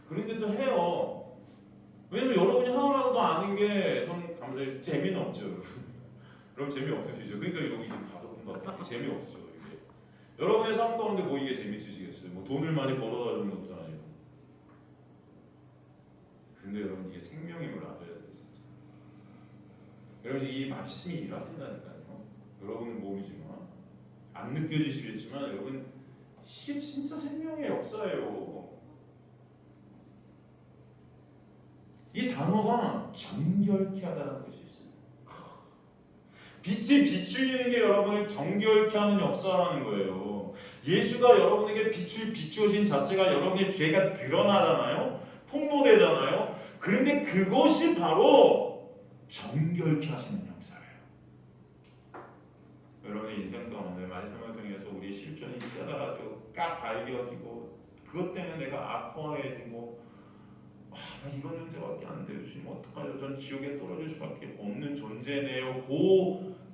그런데도 해요. 왜냐면 여러분이 하나라도 아는 게 저는 감사해요. 재미는 없죠, 여러분. 여러분 재미없으시죠? 그러니까 여기 지금 다섯 분 밖에 재미없어요, 이게. 여러분의 삶 가운데 뭐 이게 재밌으시겠어요? 뭐 돈을 많이 벌어다주는 것도 아니고. 근데 여러분 이게 생명임을 알아야 돼요, 진짜. 여러분 이 말씀이 일하신다니까요. 여러분은 몸이지만 안 느껴지시겠지만 여러분 이게 진짜 생명의 역사예요. 이 단어가 정결케 하다는 뜻이 있어요. 빛이 비추이는 게 여러분을 정결케 하는 역사라는 거예요. 예수가 여러분에게 빛을 비추신 자체가 여러분의 죄가 드러나잖아요. 폭로되잖아요. 그런데 그것이 바로 정결케 하시는 역사예요. 여러분의 인생 가운데 말씀을 통해서 우리의 실존이 깨달아지고 딱 밝혀지고 그것 때문에 내가 아파해지고 나 이런 존재밖에 안 돼요. 주님 어떡하죠? 전 지옥에 떨어질 수밖에 없는 존재네요.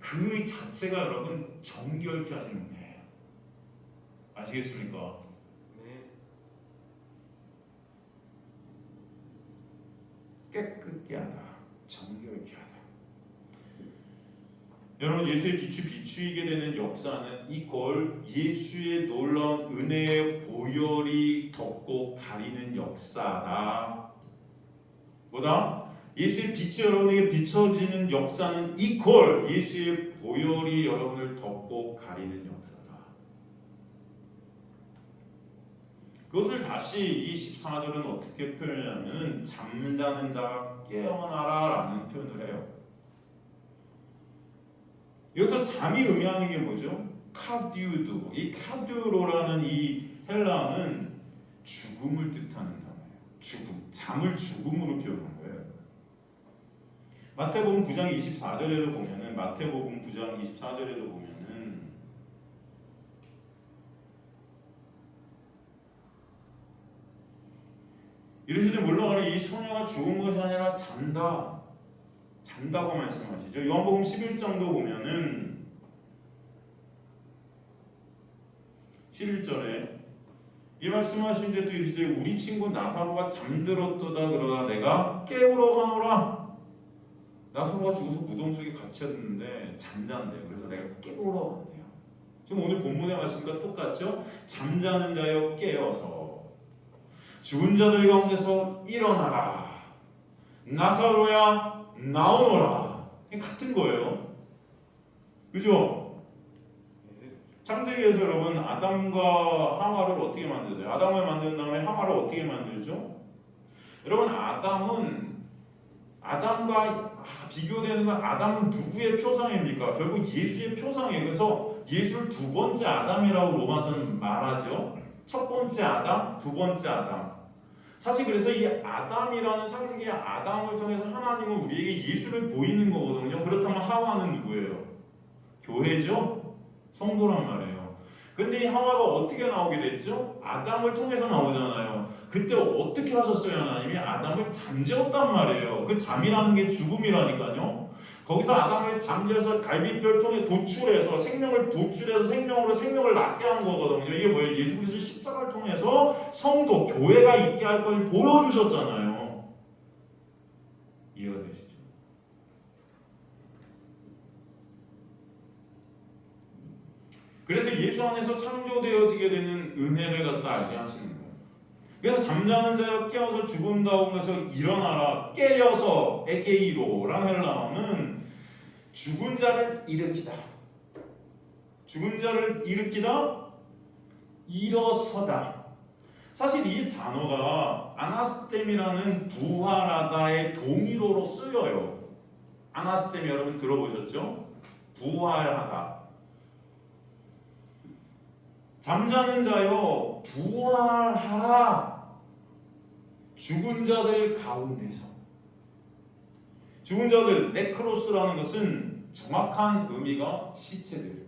그 자체가 여러분 정결케 하시는 거예요. 아시겠습니까? 깨끗게 하다, 정결케 하다. 여러분 예수의 빛이 비추이게 되는 역사는 이걸 예수의 놀라운 은혜의 보혈이 덮고 가리는 역사다. 뭐다? 예수의 빛이 여러분에게 비춰지는 역사는 이걸 예수의 보혈이 여러분을 덮고 가리는 역사다. 그것을 다시 이 14절은 어떻게 표현하냐면 잠자는 자가 깨어나라 라는 표현을 해요. 여기서 잠이 의미하는 게 뭐죠? 카듀도. 이 카듀로라는 이 헬라어는 죽음을 뜻하는 단어예요. 죽음. 잠을 죽음으로 표현한 거예요. 마태복음 9장 24절에도 보면은 마태복음 9장 24절에도 보면은 이르시되 물러가라 이 소녀가 죽은 것이 아니라 잔다고 말씀하시죠. 요한복음 11장도 보면은 11절에 이 말씀하시는데 또 이르시되 우리 친구 나사로가 잠들었도다 그러나 내가 깨우러 가노라. 나사로가 죽어서 무덤 속에 갇혔는데 잠잔대요. 그래서 내가 깨우러 간대요. 지금 오늘 본문의 말씀과 똑같죠? 잠자는 자여 깨어서 죽은 자들 가운데서 일어나라. 나사로야 나오너라. 같은 거예요. 그죠? 창세기에서 여러분 아담과 하와를 어떻게 만드세요? 아담을 만든 다음에 하와를 어떻게 만들죠? 여러분 아담과 비교되는 건 아담은 누구의 표상입니까? 결국 예수의 표상이에요. 그래서 예수를 두 번째 아담이라고 로마서는 말하죠. 첫 번째 아담, 두 번째 아담. 사실 그래서 이 아담이라는 창세기의 아담을 통해서 하나님은 우리에게 예수를 보이는 거거든요. 그렇다면 하와는 누구예요? 교회죠? 성도란 말이에요. 근데 이 하와가 어떻게 나오게 됐죠? 아담을 통해서 나오잖아요. 그때 어떻게 하셨어요? 하나님이 아담을 잠재웠단 말이에요. 그 잠이라는 게 죽음이라니까요. 거기서 아담을 잠재워서 갈빗뼈를 통해 도출해서 생명을 도출해서 생명으로 생명을 낳게 한 거거든요. 이게 뭐예요? 예수 그리스도 십자가를 통해서 성도, 교회가 있게 할 걸 보여주셨잖아요. 이해가 되시죠? 그래서 예수 안에서 창조되어지게 되는 은혜를 갖다 알게 하시는 거예요. 그래서 잠자는 자여 깨어서 죽은 가운데서 일어나라. 깨어서 에게이로라는 헬라어는 죽은 자를 일으키다. 죽은 자를 일으키다. 일어서다. 사실 이 단어가 아나스템이라는 부활하다의 동의어로 쓰여요. 아나스템 여러분 들어보셨죠? 부활하다. 잠자는 자여 부활하라. 죽은 자들 가운데서. 죽은 자들 네크로스라는 것은 정확한 의미가 시체들.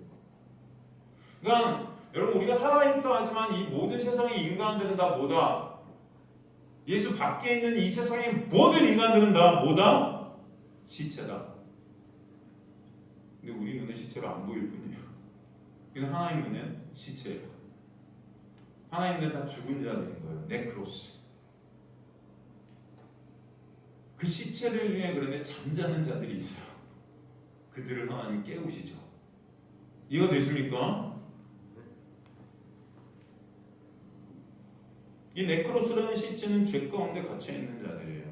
그러니까 여러분 우리가 살아있다 하지만 이 모든 세상의 인간들은 다 뭐다? 예수 밖에 있는 이 세상의 모든 인간들은 다 뭐다? 시체다. 근데 우리 눈에 시체가 안 보일 뿐이에요. 근데 하나님 눈엔 시체예요. 하나님 눈엔 다 죽은 자들인 거예요. 네크로스. 그 시체들 중에 그런데 잠자는 자들이 있어요. 그들을 하나님 깨우시죠. 이해가 되십니까? 이 네크로스라는 시체는 죄 가운데 갇혀있는 자들이에요.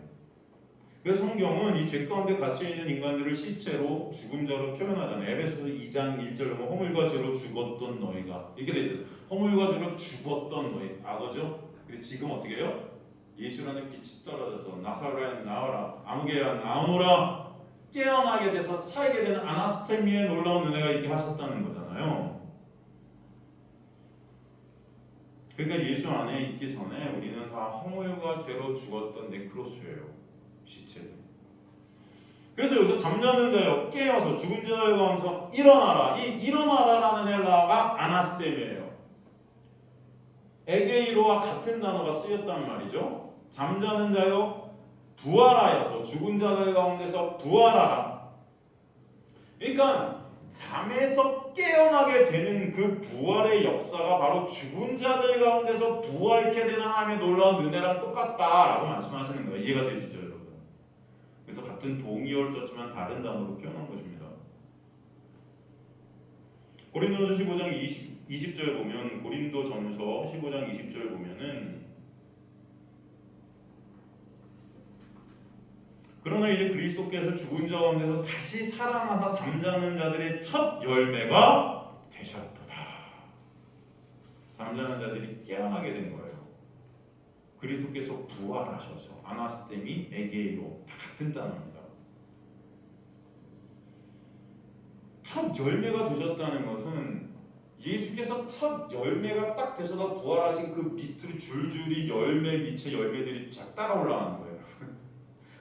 그래서 성경은 이 죄 가운데 갇혀있는 인간들을 시체로 죽은 자로 표현하잖아요. 에베소서 2장 1절에 보면 허물과 죄로 죽었던 너희가 이렇게 되죠. 허물과 죄로 죽었던 너희. 과거죠. 근데 지금 어떻게 해요? 예수라는 빛이 떨어져서 나사로야 나와라, 아무개야 나오노라, 깨어나게 돼서 살게 되는 아나스테미의 놀라운 은혜가 있게 하셨다는 거잖아요. 그러니까 예수 안에 있기 전에 우리는 다 허물과 죄로 죽었던 네크로스예요. 시체들. 그래서 여기서 잠자는 자여 깨어서 죽은 자들 가운데서 일어나라. 이 일어나라라는 헬라어가 아나스테미예요. 에게이로와 같은 단어가 쓰였단 말이죠. 잠자는 자여 부활하여서 죽은 자들 가운데서 부활하라. 그러니까 잠에서 깨어나게 되는 그 부활의 역사가 바로 죽은 자들 가운데서 부활케 되는 하나님의 놀라운 은혜랑 똑같다라고 말씀하시는 거예요. 이해가 되시죠, 여러분? 그래서 같은 동의어를 썼지만 다른 단어로 표현한 것입니다. 고린도전서 15장 20절 보면, 고린도전서 15장 20절 보면은, 그러나 이제 그리스도께서 죽은 자 가운데서 다시 살아나사 잠자는 자들의 첫 열매가 되셨도다. 잠자는 자들이 깨어나게 된 거예요. 그리스도께서 부활하셔서 아나스테미, 에게이로 다 같은 단어입니다. 첫 열매가 되셨다는 것은 예수께서 첫 열매가 딱 되셔서 부활하신 그 밑으로 줄줄이 열매 밑에 열매들이 쫙 따라 올라가는 거예요.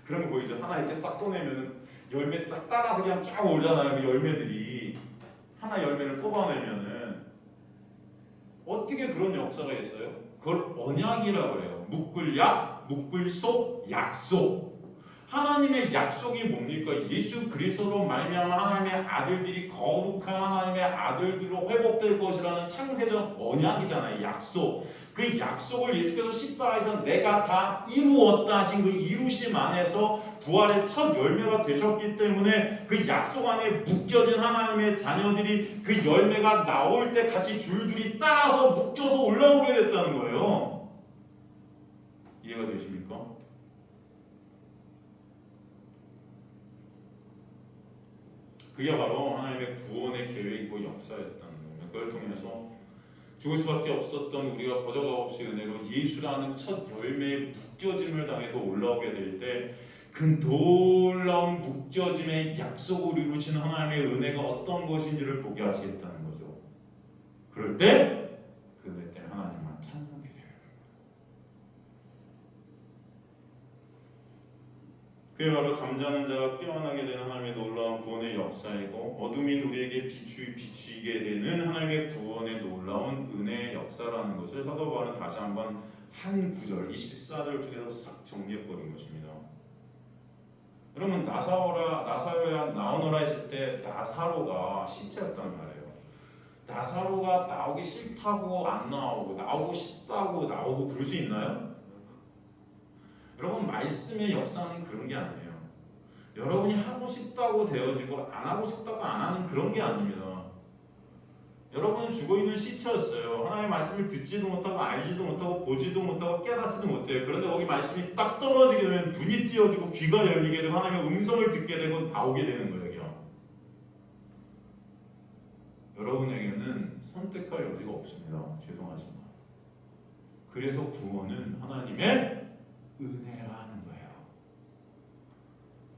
그런 거 보이죠? 하나 이렇게 딱 꺼내면 열매 딱 따라서 그냥 쫙 오잖아요. 그 열매들이 하나 열매를 뽑아내면은 어떻게 그런 역사가 있어요? 그걸 언약이라고 해요. 묶을약, 묶을속, 약속. 하나님의 약속이 뭡니까? 예수 그리스도로 말미암아 하나님의 아들들이 거룩한 하나님의 아들들로 회복될 것이라는 창세적 언약이잖아요. 약속. 그 약속을 예수께서 십자가에서 내가 다 이루었다 하신 그 이루심 안에서 부활의 첫 열매가 되셨기 때문에 그 약속 안에 묶여진 하나님의 자녀들이 그 열매가 나올 때 같이 줄줄이 따라서 묶여서 올라오게 됐다는 거예요. 이해가 되십니까? 그게 바로 하나님의 구원의 계획이고 역사였다는 거예요. 그걸 통해서 죽을 수밖에 없었던 우리가 거저가 없이 은혜로 예수라는 첫 열매의 묶여짐을 당해서 올라오게 될 때 그 놀라운 묶여짐의 약속을 이루신 하나님의 은혜가 어떤 것인지를 보게 하시겠다는 거죠. 그럴 때 그 은혜 때문에 하나님만 찬송하게 돼요. 그게 바로 잠자는 자가 깨어나게 되는 하나님의 놀라운 구원의 역사이고 어둠인 우리에게 비추이게 되는 하나님의 구원의 놀라운 은혜의 역사라는 것을 사도 바울은 다시 한번 한 구절 24절 쪽에서 싹 정리해버린 것입니다. 여러분 나오노라 했을 때 나사로가 시체였단 말이에요. 나사로가 나오기 싫다고 안 나오고 싶다고 나오고 그럴 수 있나요? 여러분 말씀의 역사는 그런 게 아니에요. 여러분이 하고 싶다고 되어지고 안 하고 싶다고 안 하는 그런 게 아닙니다. 여러분은 죽어있는 시체였어요. 하나님의 말씀을 듣지도 못하고 알지도 못하고 보지도 못하고 깨닫지도 못해요. 그런데 거기 말씀이 딱 떨어지게 되면 눈이 띄어지고 귀가 열리게 되고 하나님의 음성을 듣게 되고 나오게 되는 거예요. 여러분에게는 선택할 여지가 없습니다. 죄송하지만. 그래서 구원은 하나님의 은혜라는 거예요.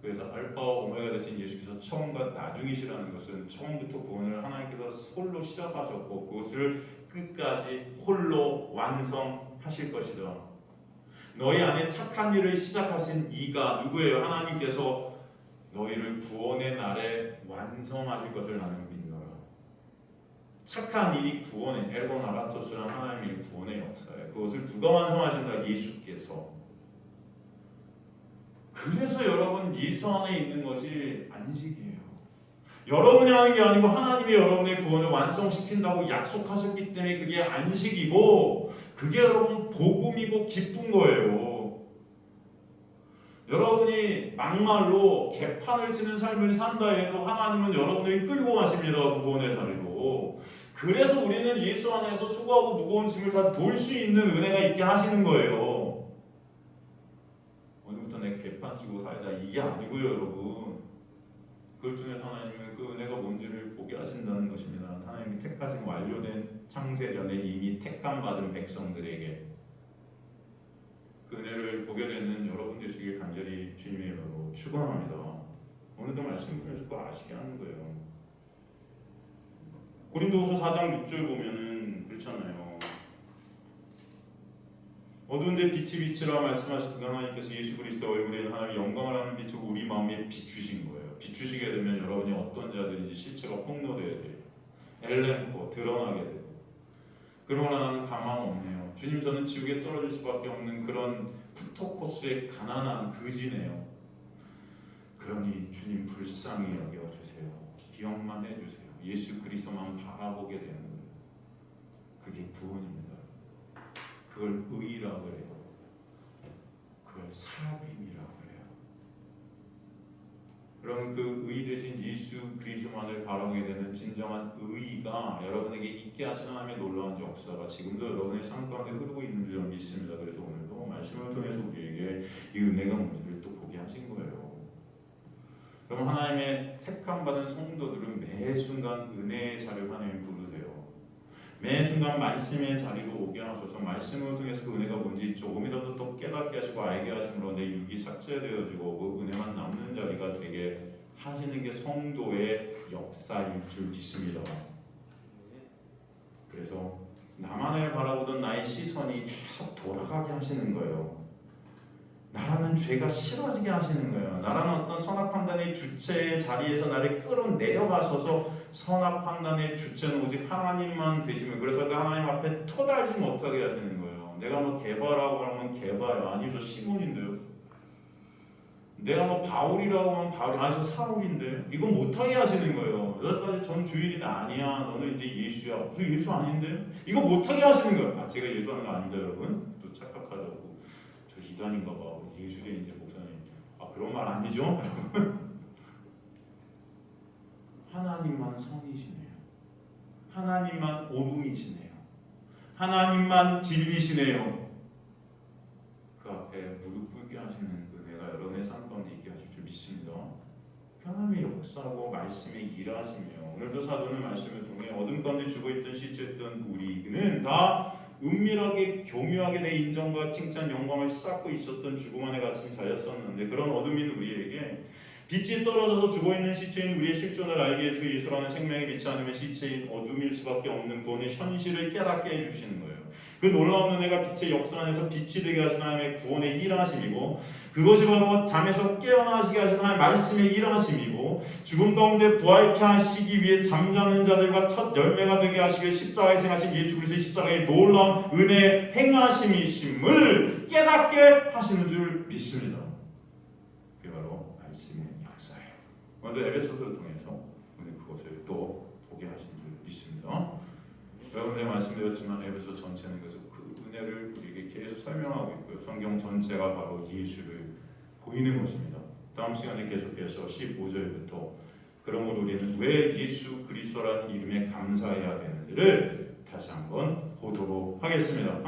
그래서 알파와 오메가 되신 예수께서 처음과 나중이시라는 것은 처음부터 구원을 하나님께서 홀로 시작하셨고 그것을 끝까지 홀로 완성하실 것이다. 너희 안에 착한 일을 시작하신 이가 누구예요? 하나님께서 너희를 구원의 날에 완성하실 것을 나는 믿노라. 착한 일이 구원의 엘본 아라토스라는 하나님의 구원의 역사예요. 그것을 누가 완성하신다? 예수께서. 그래서 여러분 예수 안에 있는 것이 안식이에요. 여러분이 하는 게 아니고 하나님이 여러분의 구원을 완성시킨다고 약속하셨기 때문에 그게 안식이고 그게 여러분 복음이고 기쁜 거예요. 여러분이 막말로 개판을 치는 삶을 산다 해도 하나님은 여러분을 끌고 가십니다. 구원의 자리로. 그래서 우리는 예수 안에서 수고하고 무거운 짐을 다 놓을 수 있는 은혜가 있게 하시는 거예요. 내 개판 치고 살자 이게 아니고요, 여러분. 그걸 통해 하나님은 그 은혜가 뭔지를 보게 하신다는 것입니다. 하나님이 택하신 완료된 창세전에 이미 택함 받은 백성들에게 그 은혜를 보게 되는 여러분 되시길 간절히 주님의 이름으로 축원합니다. 오늘도 말씀 통해서 그거 아시게 하는 거예요. 고린도후서 4장 6절 보면은 그렇잖아요. 어두운데 빛이 빛이라 말씀하셨던 하나님께서 예수 그리스도 얼굴에 있는 하나님의 영광을 하는 빛을 우리 마음에 비추신 거예요. 비추시게 되면 여러분이 어떤 자들인지 실체가 폭로되어야 돼요. 엘렌코 드러나게 돼요. 그러나 나는 가망 없네요. 주님 저는 지옥에 떨어질 수밖에 없는 그런 푸토코스의 가난한 그지네요. 그러니 주님 불쌍히 여겨주세요. 기억만 해주세요. 예수 그리스도만 바라보게 되는 거예요. 그게 구원입니다. 그걸 의라고 그래요. 그걸 사귐이라고 그래요. 그러면 그 의 대신 예수 그리스도만을 바라보게 되는 진정한 의가 여러분에게 있게 하시는 하나님의 놀라운 역사가 지금도 여러분의 삶 가운데 흐르고 있는 줄 믿습니다. 그래서 오늘도 말씀을 통해서 우리에게 이 은혜가 뭔지를 또 보게 하신 거예요. 그럼 하나님의 택함 받은 성도들은 매 순간 은혜의 자리를 하나님 부르세요. 매 순간 말씀의 자리로 오게 하셔서 말씀을 통해서 그 은혜가 뭔지 조금이라도 또 깨닫게 하시고 알게 하심으로 내 육이 삭제되어지고 그 은혜만 남는 자리가 되게 하시는 게 성도의 역사일 줄 믿습니다. 그래서 나만을 바라보던 나의 시선이 계속 돌아가게 하시는 거예요. 나라는 죄가 싫어지게 하시는 거예요. 나라는 어떤 선악 판단의 주체의 자리에서 나를 끌어내려가셔서 선악 판단의 주체는 오직 하나님만 되시면 그래서 그 하나님 앞에 토달지 못하게 하시는 거예요. 내가 너 개바라고 하면 개바예요. 아니 저 시몬인데요. 내가 너 바울이라고 하면 바울 아니 저 사울인데 이거 못하게 하시는 거예요. 여기까지 전 주일인데 아니야 너는 이제 예수야. 저 예수 아닌데 이거 못하게 하시는 거예요. 아 제가 예수하는 거 아닙니다 여러분. 또 착각하자고 저 이단인가 봐. 예수계 이제 목사님 아 그런 말 아니죠? 하나님만 선이시네요. 하나님만 옳음이시네요. 하나님만 진리시네요. 그 앞에 무릎 꿇게 하시는 그 은혜가 여러분의 삶 가운데 있게 하실 줄 믿습니다. 하나님의 역사하고 말씀에 일하시며 오늘도 사도는 말씀을 통해 어둠 가운데 죽어있던 시체였던 우리는 다 은밀하게 교묘하게 내 인정과 칭찬 영광을 쌓고 있었던 죽음 안에 갇힌 자였었는데 그런 어둠인 우리에게 빛이 떨어져서 죽어있는 시체인 우리의 실존을 알게 주 예수라는 생명의 빛이 아니면 시체인 어둠일 수밖에 없는 구원의 현실을 깨닫게 해주시는 거예요. 그 놀라운 은혜가 빛의 역사 안에서 빛이 되게 하신 하나님의 구원의 일하심이고 그것이 바로 잠에서 깨어나시게 하신 하나님의 말씀의 일하심이고 죽음 가운데 부활케 하시기 위해 잠자는 자들과 첫 열매가 되게 하시기 위해 십자가에 생하신 예수 그리스도의 십자가의 놀라운 은혜의 행하심이심을 깨닫게 하시는 줄 믿습니다. 그게 바로 말씀의 역사예요. 오늘 에베소서를 통해서 오늘 그것을 또 보게 하신 줄 믿습니다. 여러분들이 말씀드렸지만 에베소 전체는 그래서 그 은혜를 우리에게 계속 설명하고 있고요. 성경 전체가 바로 예수를 보이는 것입니다. 다음 시간에 계속해서 15절부터 그러므로 우리는 왜 예수 그리스도라는 이름에 감사해야 되는지를 다시 한번 보도록 하겠습니다.